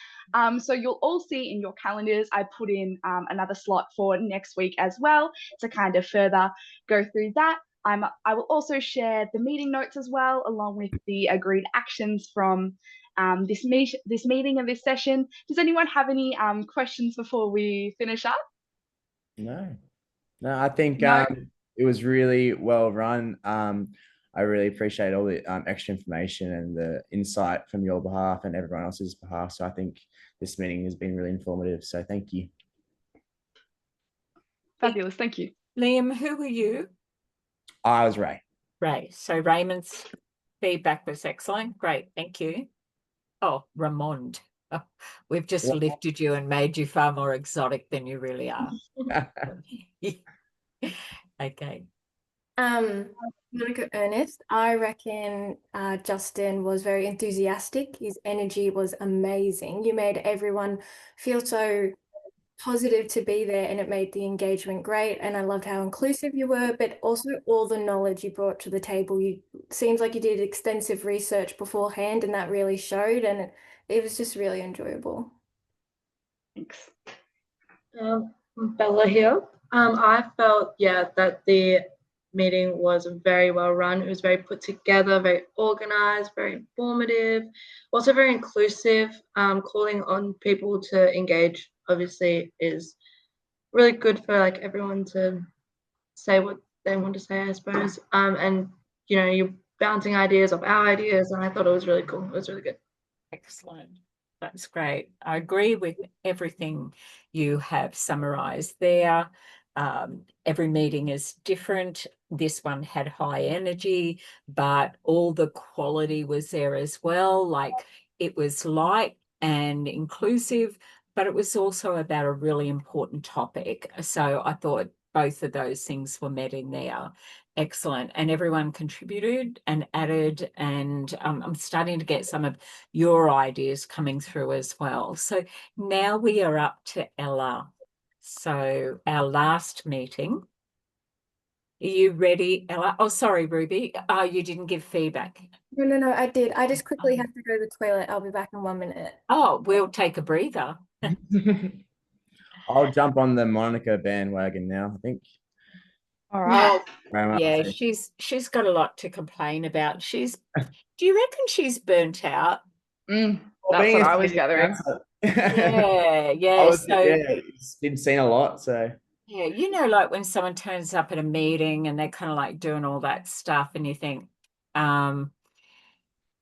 So you'll all see in your calendars, I put in another slot for next week as well to kind of further go through that. I will also share the meeting notes as well, along with the agreed actions from this meeting and this session. Does anyone have any questions before we finish up? No, no, I think No. it was really well run. I really appreciate all the extra information and the insight from your behalf and everyone else's behalf. So I think this meeting has been really informative. So thank you. Fabulous. Thank you. Liam, who were you? I was Ray. Ray. So Raymond's feedback was excellent. Great. Thank you. Oh, Ramond. Oh, we've just lifted you and made you far more exotic than you really are. Okay. Monica Ernest, I reckon Justin was very enthusiastic. His energy was amazing. You made everyone feel so positive to be there, and it made the engagement great. And I loved how inclusive you were, but also all the knowledge you brought to the table. You seems like you did extensive research beforehand, and that really showed, and it was just really enjoyable. Thanks. Bella here. I felt, that the meeting was very well run. It was very put together, very organized, very informative, also very inclusive. Calling on people to engage obviously is really good for like everyone to say what they want to say, I suppose. And you're bouncing ideas off our ideas, and I thought it was really cool. It was really good. Excellent. That's great. I agree with everything you have summarized there. Every meeting is different. This one had high energy, but all the quality was there as well. Like it was light and inclusive, but it was also about a really important topic. So I thought both of those things were met in there. Excellent. And everyone contributed and added, and I'm starting to get some of your ideas coming through as well. So now we are up to Ella. So our last meeting. Are you ready, Ella? Oh, sorry, Ruby. Oh, you didn't give feedback. No, I did. I just quickly have to go to the toilet. I'll be back in 1 minute. Oh, we'll take a breather. I'll jump on the Monica bandwagon now, I think. All right. Yeah, she's got a lot to complain about. Do you reckon she's burnt out? That's what I was gathering. Yeah. It's been seen a lot. So yeah, like when someone turns up at a meeting and they're kind of like doing all that stuff, and you think,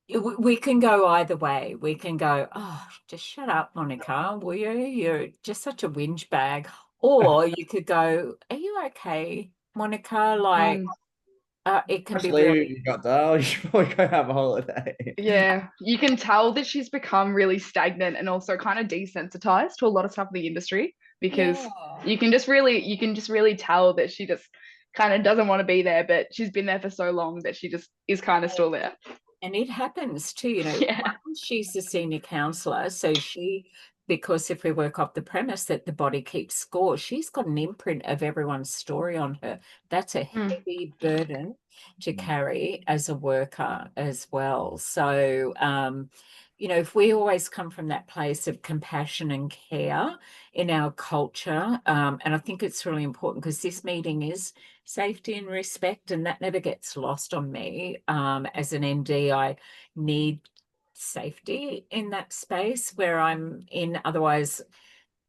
we can go either way. We can go, oh, just shut up, Monica, will you? You're just such a whinge bag. Or you could go, are you okay, Monica? Like, it can be really. you got dull. You should probably go have a holiday. Yeah, you can tell that she's become really stagnant and also kind of desensitized to a lot of stuff in the industry, because you can just really tell that she just kind of doesn't want to be there, but she's been there for so long that she just is kind of still there. And it happens too, Yeah. She's a senior counsellor, so because if we work off the premise that the body keeps score, she's got an imprint of everyone's story on her. That's a heavy burden to carry as a worker as well. So, if we always come from that place of compassion and care in our culture, and I think it's really important because this meeting is safety and respect, and that never gets lost on me. As an MD, I need safety in that space where I'm in. Otherwise,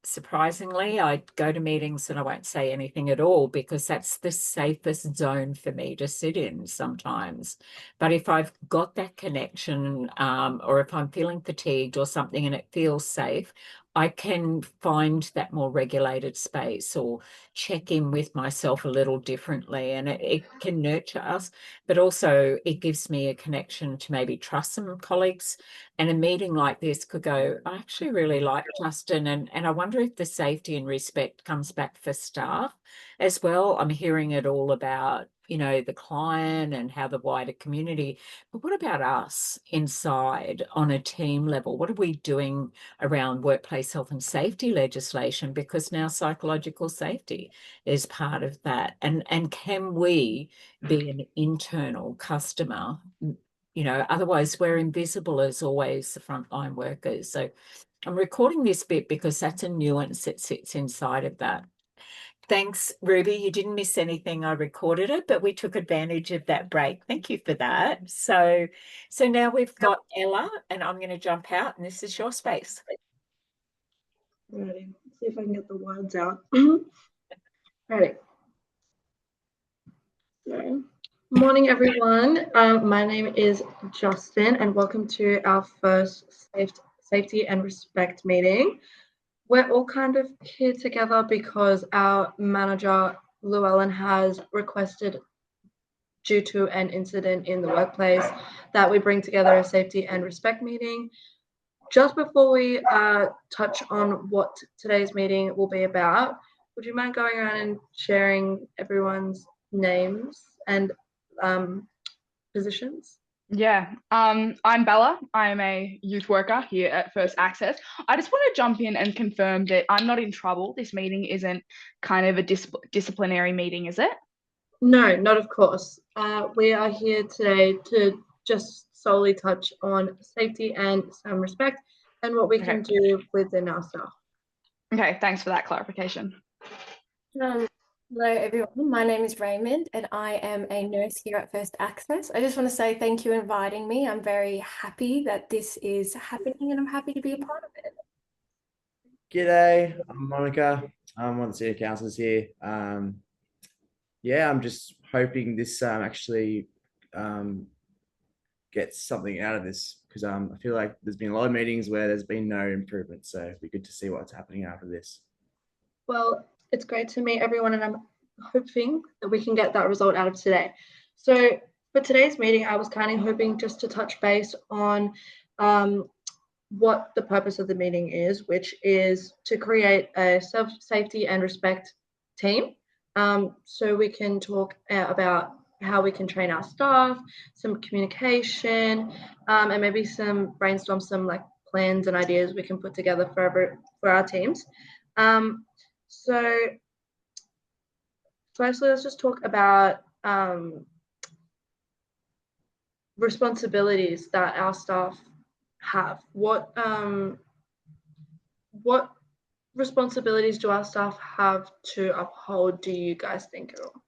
surprisingly, I go to meetings and I won't say anything at all because that's the safest zone for me to sit in sometimes. But if I've got that connection, or if I'm feeling fatigued or something and it feels safe, I can find that more regulated space or check in with myself a little differently, and it can nurture us, but also it gives me a connection to maybe trust some colleagues. And a meeting like this could go, I actually really like Justin, and I wonder if the safety and respect comes back for staff as well. I'm hearing it all about, the client and how the wider community, but what about us inside on a team level? What are we doing around workplace health and safety legislation? Because now psychological safety is part of that. And can we be an internal customer? Otherwise we're invisible as always, the frontline workers. So I'm recording this bit because that's a nuance that sits inside of that. Thanks, Ruby. You didn't miss anything. I recorded it, but we took advantage of that break. Thank you for that. So now we've got Ella, and I'm going to jump out, and this is your space. Ready. See if I can get the words out. Ready. So, morning, everyone. My name is Justin, and welcome to our first safety and respect meeting. We're all kind of here together because our manager, Llewellyn, has requested, due to an incident in the workplace, that we bring together a safety and respect meeting. Just before we touch on what today's meeting will be about, would you mind going around and sharing everyone's names and positions? Yeah, I'm Bella. I'm a youth worker here at First Access. I just want to jump in and confirm that I'm not in trouble. This meeting isn't kind of a disciplinary meeting, is it? No, not of course. We are here today to just solely touch on safety and some respect and what we can do within our staff. Okay, thanks for that clarification. Hello everyone, my name is Raymond and I am a nurse here at First Access. I just want to say thank you for inviting me. I'm very happy that this is happening and I'm happy to be a part of it. G'day, I'm Monica. I'm one of the senior counselors here. Yeah, I'm just hoping this actually gets something out of this because I feel like there's been a lot of meetings where there's been no improvement. So it'd be good to see what's happening after this. Well, it's great to meet everyone and I'm hoping that we can get that result out of today. So for today's meeting, I was kind of hoping just to touch base on what the purpose of the meeting is, which is to create a safety and respect team. So we can talk about how we can train our staff, some communication, and maybe brainstorm some like plans and ideas we can put together for our teams. So firstly, let's just talk about responsibilities that our staff have. What responsibilities do our staff have to uphold, do you guys think at all?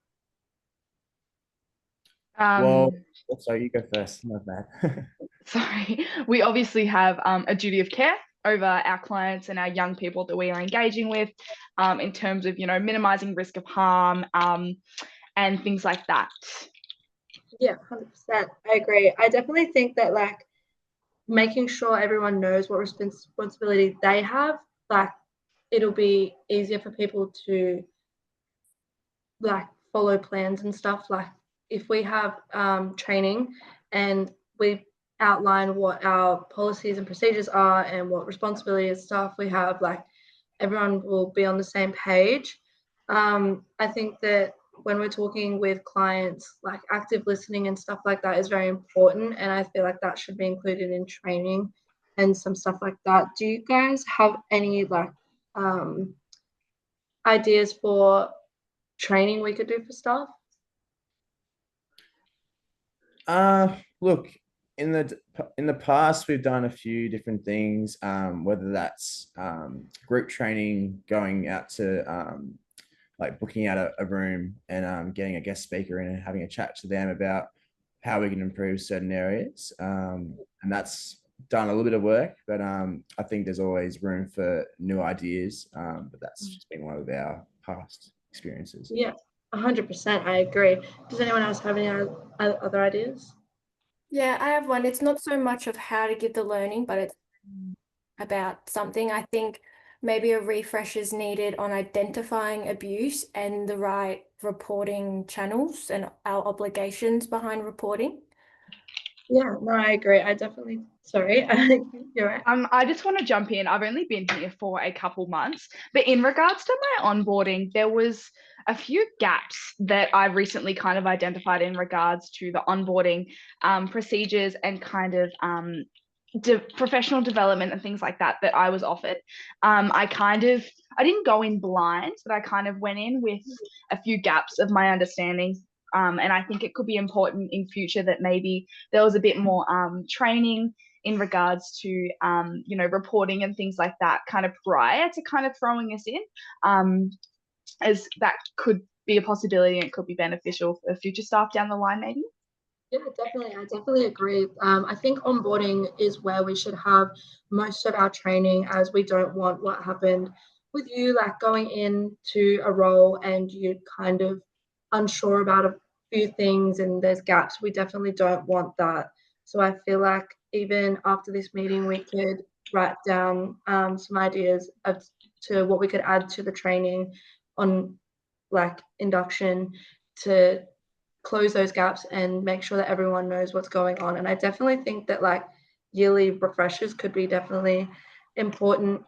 Well, so you go first. Not bad. Sorry, we obviously have a duty of care over our clients and our young people that we are engaging with, in terms of, minimizing risk of harm, and things like that. Yeah, 100%. I agree. I definitely think that like making sure everyone knows what responsibility they have, like it'll be easier for people to like follow plans and stuff. Like if we have training and we outline what our policies and procedures are and what responsibilities and stuff we have, like everyone will be on the same page. I think that when we're talking with clients, like active listening and stuff like that is very important, and I feel like that should be included in training and some stuff like that. Do you guys have any like ideas for training we could do for staff? Look, in the past, we've done a few different things, whether that's group training, going out to like booking out a room and getting a guest speaker in and having a chat to them about how we can improve certain areas. And that's done a little bit of work, but I think there's always room for new ideas. But that's just been one of our past experiences. Yeah, 100%. I agree. Does anyone else have any other ideas? Yeah, I have one. It's not so much of how to give the learning, but it's about something. I think maybe a refresh is needed on identifying abuse and the right reporting channels and our obligations behind reporting. Yeah, no, I agree. I definitely, sorry, you're right. I just want to jump in. I've only been here for a couple months, but in regards to my onboarding, there was a few gaps that I recently kind of identified in regards to the onboarding procedures and kind of professional development and things like that I was offered. I didn't go in blind, but I kind of went in with a few gaps of my understanding. And I think it could be important in future that maybe there was a bit more training in regards to reporting and things like that kind of prior to kind of throwing us in, as that could be a possibility and it could be beneficial for future staff down the line maybe. Yeah, definitely. I definitely agree. I think onboarding is where we should have most of our training, as we don't want what happened with you, like going into a role and you're kind of unsure about a few things and there's gaps, we definitely don't want that. So I feel like even after this meeting, we could write down some ideas to what we could add to the training on like induction to close those gaps and make sure that everyone knows what's going on. And I definitely think that like yearly refreshers could be definitely important,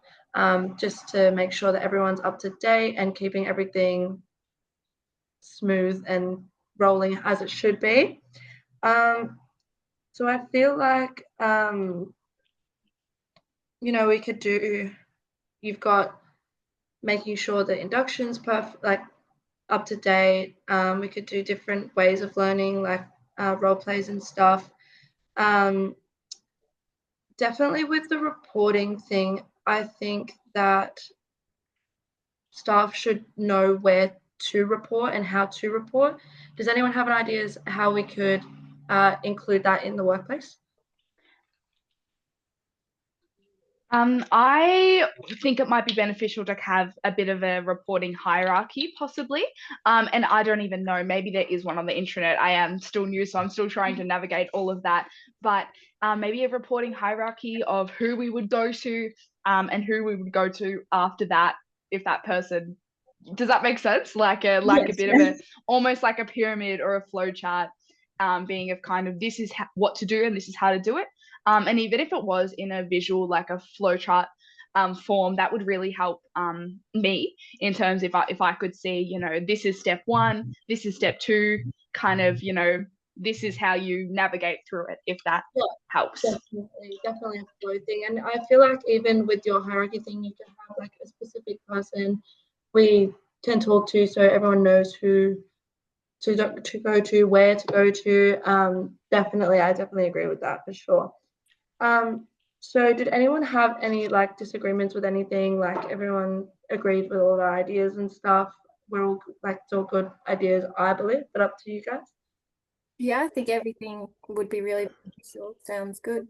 just to make sure that everyone's up to date and keeping everything smooth and rolling as it should be. So I feel like, we could do, you've got making sure that induction's perfect, like up to date. We could do different ways of learning, like role plays and stuff. Definitely with the reporting thing, I think that staff should know where to report and how to report. Does anyone have an idea as how we could include that in the workplace? I think it might be beneficial to have a bit of a reporting hierarchy, possibly. And I don't even know, maybe there is one on the intranet. I am still new, so I'm still trying to navigate all of that. But maybe a reporting hierarchy of who we would go to and who we would go to after that, if that person, does that make sense? Like a Yes. bit of a, almost like a pyramid or a flow chart, being of kind of this is what to do and this is how to do it. And even if it was in a visual, like a flowchart form, that would really help me in terms if I could see, this is step 1, this is step 2, kind of, this is how you navigate through it, if that helps. Definitely a flow thing. And I feel like even with your hierarchy thing, you can have like a specific person we can talk to so everyone knows who to go to, where to go to. I definitely agree with that for sure. So did anyone have any like disagreements with anything? Like everyone agreed with all the ideas and stuff. We're all like, it's all good ideas, I believe, but up to you guys. Yeah, I think everything would be really beneficial. Sounds good.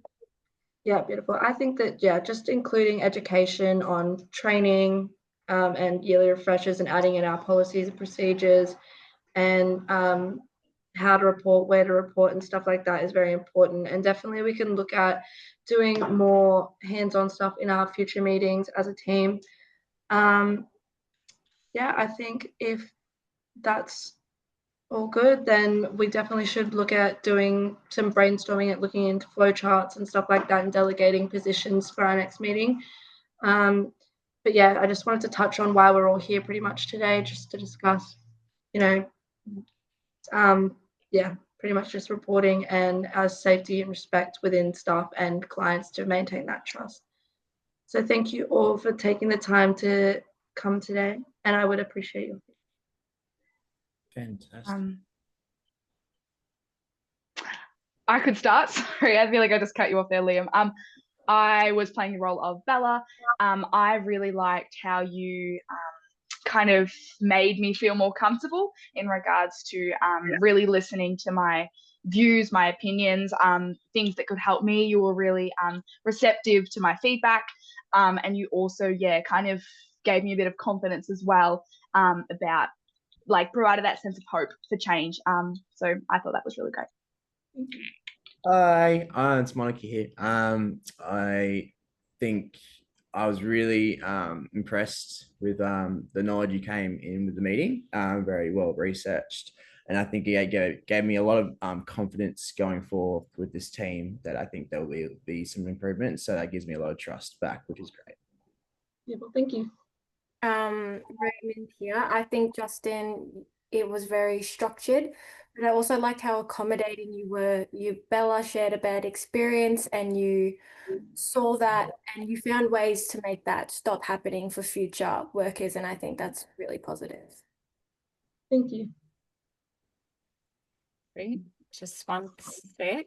Yeah, beautiful. I think that, yeah, just including education on training and yearly refreshers and adding in our policies and procedures and how to report, where to report and stuff like that is very important. And definitely we can look at doing more hands-on stuff in our future meetings as a team. Yeah, I think if that's all good, then we definitely should look at doing some brainstorming at looking into flowcharts and stuff like that and delegating positions for our next meeting. But yeah, I just wanted to touch on why we're all here pretty much today, just to discuss, yeah, pretty much just reporting and as safety and respect within staff and clients to maintain that trust. So thank you all for taking the time to come today, and I would appreciate your Fantastic. I could start. Sorry, I feel like I just cut you off there, Liam. I was playing the role of Bella. I really liked how you kind of made me feel more comfortable in regards to really listening to my views, my opinions, things that could help me. You were really receptive to my feedback. And you also, kind of gave me a bit of confidence as well about like provided that sense of hope for change. So I thought that was really great. Hi, it's Monica here. I think I was really impressed with the knowledge you came in with the meeting. Very well researched, and I think it gave me a lot of confidence going forward with this team. That I think there will be some improvements. So that gives me a lot of trust back, which is great. Yeah, well, thank you. Raymond here. I think, Justin, it was very structured, but I also liked how accommodating you were. Bella shared a bad experience and you saw that and you found ways to make that stop happening for future workers. And I think that's really positive. Thank you. Great. Just one sec.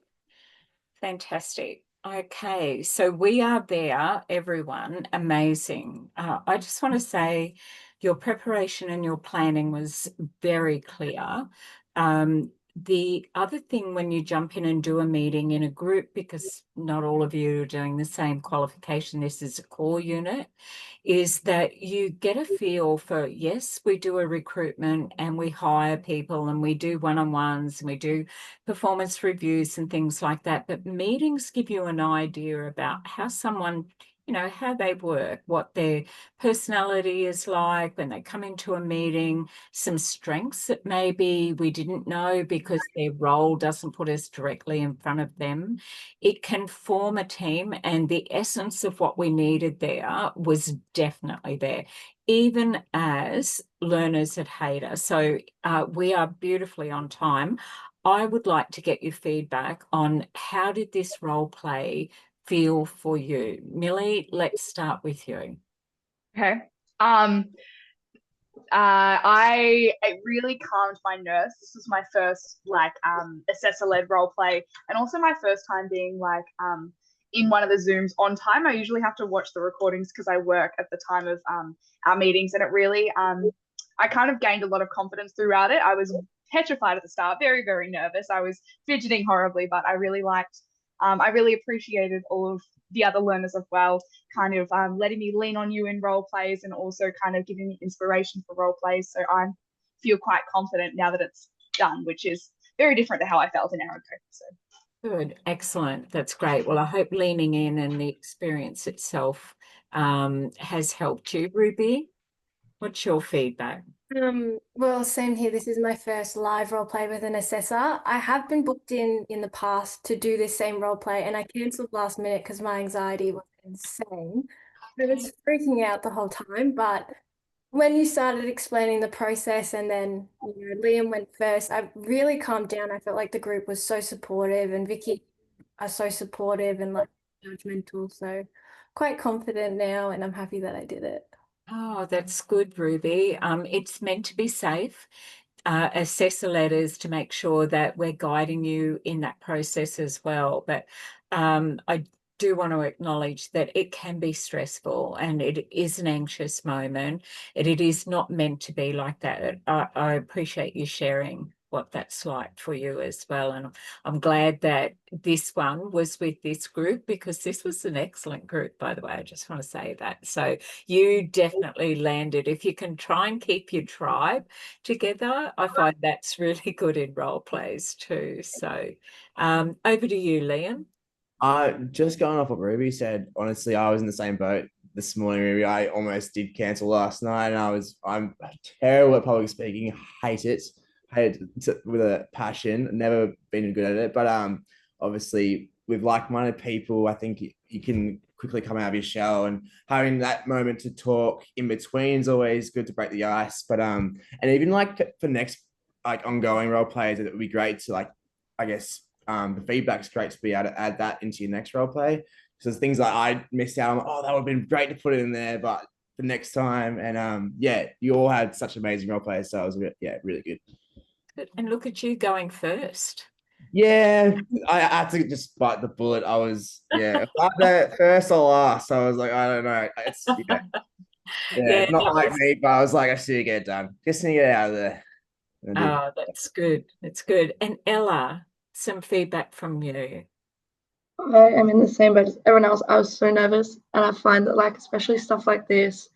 Fantastic. Okay, so we are there, everyone. Amazing. I just want to say your preparation and your planning was very clear. The other thing when you jump in and do a meeting in a group, because not all of you are doing the same qualification, this is a core unit, is that you get a feel for, yes, we do a recruitment and we hire people and we do one-on-ones and we do performance reviews and things like that. But meetings give you an idea about how someone, how they work, what their personality is like when they come into a meeting, some strengths that maybe we didn't know because their role doesn't put us directly in front of them. It can form a team, and the essence of what we needed there was definitely there, even as learners at Hader. So we are beautifully on time. I would like to get your feedback on how did this role play feel for you? Millie, let's start with you. Okay. It really calmed my nerves. This was my first assessor led role play, and also my first time being in one of the Zooms on time. I usually have to watch the recordings because I work at the time of our meetings, and it really I kind of gained a lot of confidence throughout it. I was petrified at the start, very, very nervous. I was fidgeting horribly, but I really appreciated all of the other learners as well, kind of letting me lean on you in role plays and also kind of giving me inspiration for role plays. So I feel quite confident now that it's done, which is very different to how I felt an hour ago. So. Good, excellent. That's great. Well, I hope leaning in and the experience itself has helped you. Ruby, what's your feedback? Well, same here. This is my first live role play with an assessor. I have been booked in the past to do this same role play, and I cancelled last minute because my anxiety was insane. I was freaking out the whole time, but when you started explaining the process and then Liam went first, I really calmed down. I felt like the group was so supportive, and Vicky are so supportive and judgmental. So quite confident now, and I'm happy that I did it. Oh, that's good, Ruby. It's meant to be safe. Assessor letters to make sure that we're guiding you in that process as well. But I do want to acknowledge that it can be stressful and it is an anxious moment. It is not meant to be like that. I appreciate you sharing what that's like for you as well. And I'm glad that this one was with this group, because this was an excellent group, by the way. I just want to say that. So you definitely landed. If you can try and keep your tribe together, I find that's really good in role plays too. So over to you, Liam. Just going off what Ruby said, honestly, I was in the same boat this morning, Ruby. I almost did cancel last night, and I'm terrible at public speaking. Hate it with a passion. Never been good at it, but obviously with like-minded people, I think you can quickly come out of your shell, and having that moment to talk in between is always good to break the ice. But and even for next ongoing role plays, it would be great to I guess the feedback's great to be able to add that into your next role play. So there's things like I missed out on. Oh, that would have been great to put it in there, but for next time. And you all had such amazing role plays, so it was really good. And look at you going first. Yeah, I had to just bite the bullet. I was either first or last. So I was like, I don't know. It's it's not like me, but I was like, I should get it done. Just need to get out of there. Oh, that's good. That's good. And Ella, some feedback from you. I am in the same boat as everyone else. I was so nervous, and I find that especially stuff like this,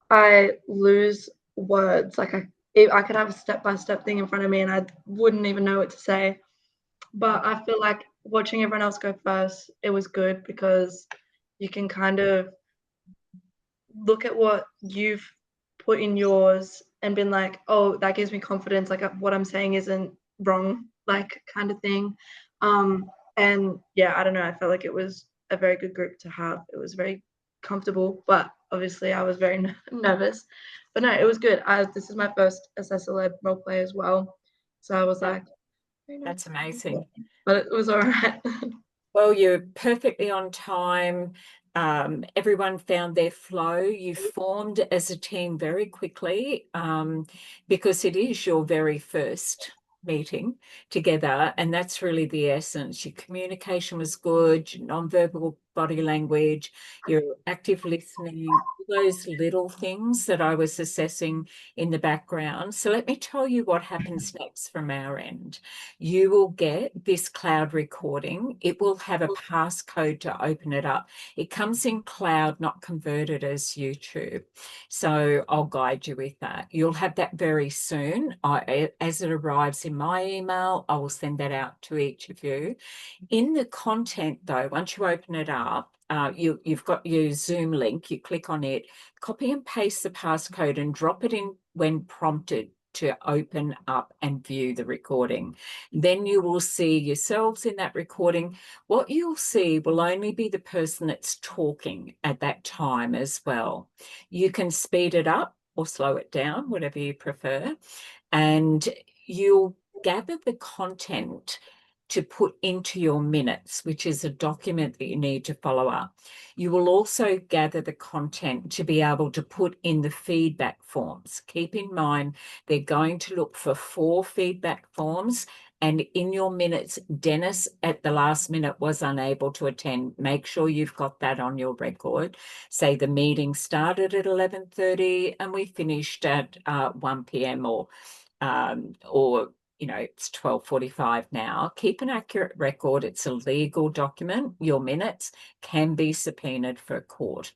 I lose words. I could have a step-by-step thing in front of me and I wouldn't even know what to say. But I feel like watching everyone else go first, it was good because you can kind of look at what you've put in yours and been like, oh, that gives me confidence. What I'm saying isn't wrong, kind of thing. And I don't know. I felt like it was a very good group to have. It was very comfortable, but obviously I was very nervous. But no, it was good. This is my first assessor-led role play as well. So I was that's amazing. But it was all right. Well, you're perfectly on time. Everyone found their flow. You formed as a team very quickly because it is your very first meeting together, and that's really the essence. Your communication was good, your nonverbal body language, your active listening, those little things that I was assessing in the background. So let me tell you what happens next from our end. You will get this cloud recording. It will have a passcode to open it up. It comes in cloud, not converted as YouTube. So I'll guide you with that. You'll have that very soon. As it arrives in my email, I will send that out to each of you. In the content, though, once you open it up, you've got your Zoom link, you click on it, copy and paste the passcode and drop it in when prompted to open up and view the recording. Then you will see yourselves in that recording. What you'll see will only be the person that's talking at that time as well. You can speed it up or slow it down, whatever you prefer, and you'll gather the content to put into your minutes, which is a document that you need to follow up. You will also gather the content to be able to put in the feedback forms. Keep in mind, they're going to look for 4 feedback forms, and in your minutes, Dennis at the last minute was unable to attend. Make sure you've got that on your record. Say the meeting started at 11:30 and we finished at 1 p.m. or it's 12:45 now. Keep an accurate record. It's a legal document. Your minutes can be subpoenaed for court.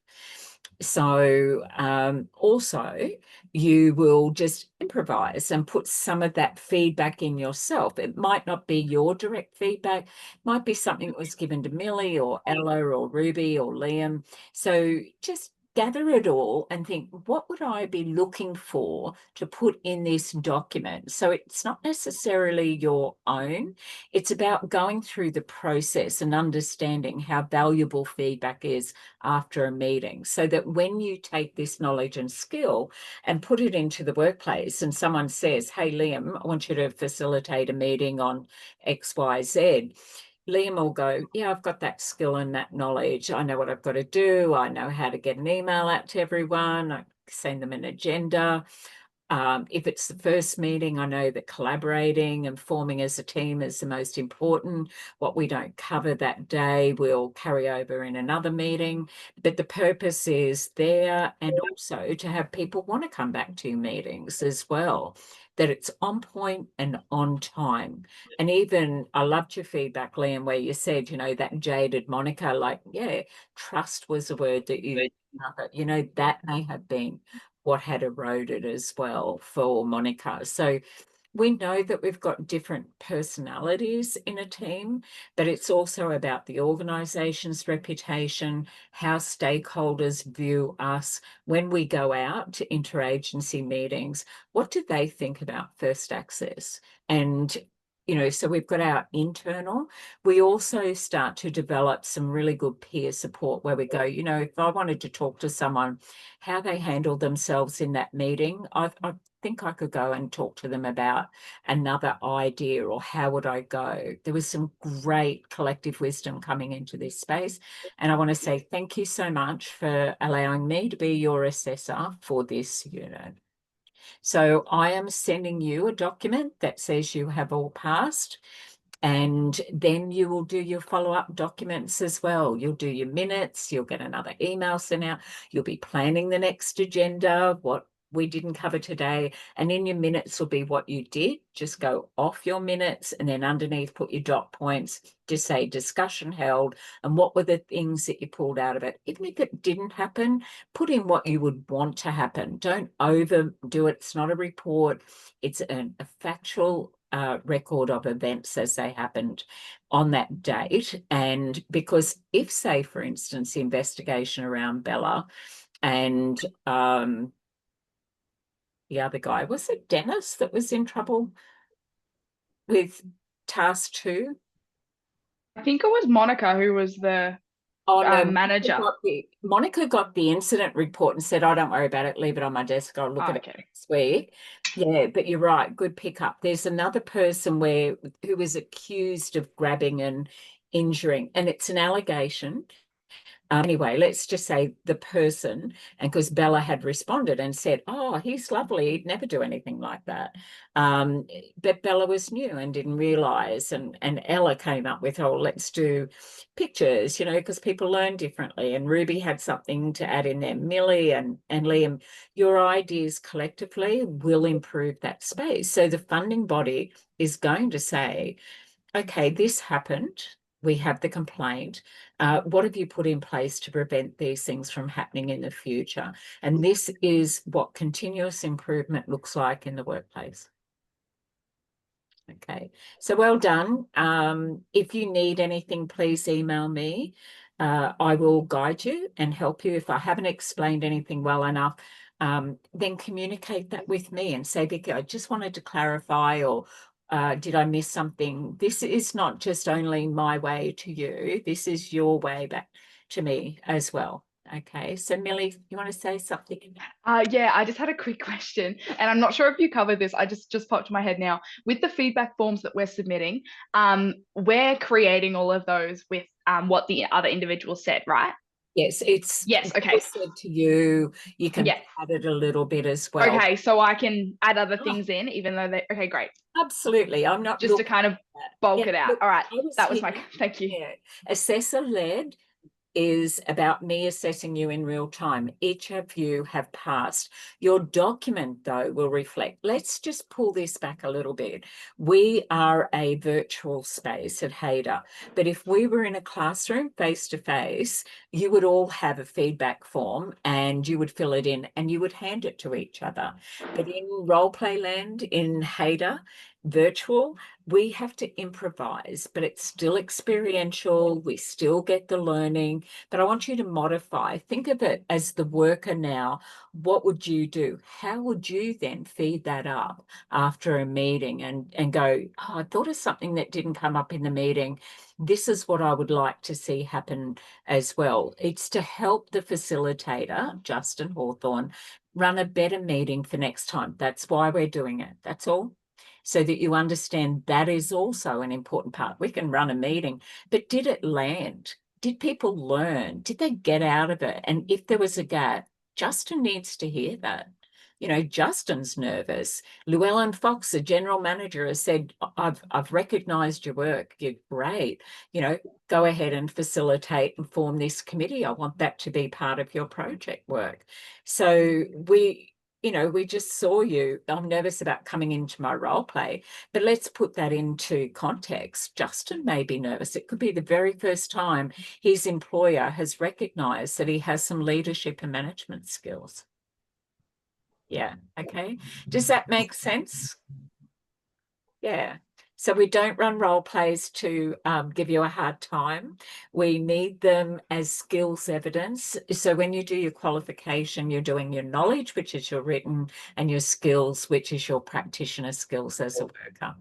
So also you will just improvise and put some of that feedback in yourself. It might not be your direct feedback, it might be something that was given to Millie or Ella or Ruby or Liam. So just gather it all and think, what would I be looking for to put in this document? So it's not necessarily your own. It's about going through the process and understanding how valuable feedback is after a meeting, so that when you take this knowledge and skill and put it into the workplace and someone says, hey, Liam, I want you to facilitate a meeting on XYZ, Liam will go, yeah, I've got that skill and that knowledge. I know what I've got to do. I know how to get an email out to everyone. I send them an agenda. If it's the first meeting, I know that collaborating and forming as a team is the most important. What we don't cover that day, we'll carry over in another meeting. But the purpose is there, and also to have people want to come back to meetings as well, that it's on point and on time. And even I loved your feedback, Liam, where you said, that jaded Monica, like, yeah, trust was a word that that may have been what had eroded as well for Monica. So we know that we've got different personalities in a team, but it's also about the organisation's reputation, how stakeholders view us when we go out to interagency meetings. What do they think about First Access? And so we've got our internal. We also start to develop some really good peer support where we go, if I wanted to talk to someone, how they handle themselves in that meeting, I think I could go and talk to them about another idea, or how would I go? There was some great collective wisdom coming into this space. And I want to say thank you so much for allowing me to be your assessor for this unit. So I am sending you a document that says you have all passed, and then you will do your follow-up documents as well. You'll do your minutes, you'll get another email sent out, you'll be planning the next agenda, what we didn't cover today, and in your minutes will be what you did. Just go off your minutes and then underneath put your dot points, just say discussion held and what were the things that you pulled out of it. Even if it didn't happen, put in what you would want to happen. Don't overdo it. It's not a report. It's a factual record of events as they happened on that date. And because if, say, for instance, the investigation around Bella and the other guy, was it Dennis that was in trouble with task 2? I think it was Monica who was the manager. Monica got the incident report and said, oh, don't worry about it, leave it on my desk, I'll look at it next week. Yeah, but you're right, good pickup. There's another person who was accused of grabbing and injuring, and it's an allegation, Anyway, let's just say the person, and because Bella had responded and said, oh, he's lovely, he'd never do anything like that. But Bella was new and didn't realize, and Ella came up with, oh, let's do pictures, you know, because people learn differently. And Ruby had something to add in there. Millie and Liam, your ideas collectively will improve that space. So the funding body is going to say, okay, this happened. We have the complaint. What have you put in place to prevent these things from happening in the future? And this is what continuous improvement looks like in the workplace. Okay, so well done. If you need anything, please email me. I will guide you and help you. If I haven't explained anything well enough, then communicate that with me and say, Vicky, I just wanted to clarify, or did I miss something? This is not just only my way to you. This is your way back to me as well. Okay, so Millie, you want to say something? Yeah, I just had a quick question, and I'm not sure if you covered this. I just popped in my head now. With the feedback forms that we're submitting, we're creating all of those with what the other individual said, right? Yes, it's okay. Said to you, you can Yeah. add it a little bit as well. Okay, so I can add other things in, even though they. Okay, great. Absolutely, I'm not just to kind of bulk it out. Look, All right, that was my. Thank you. Yeah, Assessor Led is about me assessing you in real time. Each of you have passed. Your document, though, will reflect. Let's just pull this back a little bit. We are a virtual space at Hader, but if we were in a classroom face-to-face, you would all have a feedback form and you would fill it in and you would hand it to each other. But in role play land, in Hader, virtual, we have to improvise, but it's still experiential. We still get the learning, but I want you to modify. Think of it as the worker now. What would you do? How would you then feed that up after a meeting and go, oh, I thought of something that didn't come up in the meeting. This is what I would like to see happen as well. It's to help the facilitator, Justin Hawthorne, run a better meeting for next time. That's why we're doing it. That's all. So that you understand that is also an important part. We can run a meeting, but did it land? Did people learn? Did they get out of it? And if there was a gap, Justin needs to hear that. You know, Justin's nervous. Llewellyn Fox, the general manager, has said, I've recognized your work. You're great. You know, go ahead and facilitate and form this committee. I want that to be part of your project work. So we just saw you. I'm nervous about coming into my role play, but let's put that into context. Justin may be nervous. It could be the very first time his employer has recognized that he has some leadership and management skills. Yeah, okay. Does that make sense? Yeah. So we don't run role plays to give you a hard time. We need them as skills evidence. So when you do your qualification, you're doing your knowledge, which is your written, and your skills, which is your practitioner skills as a worker.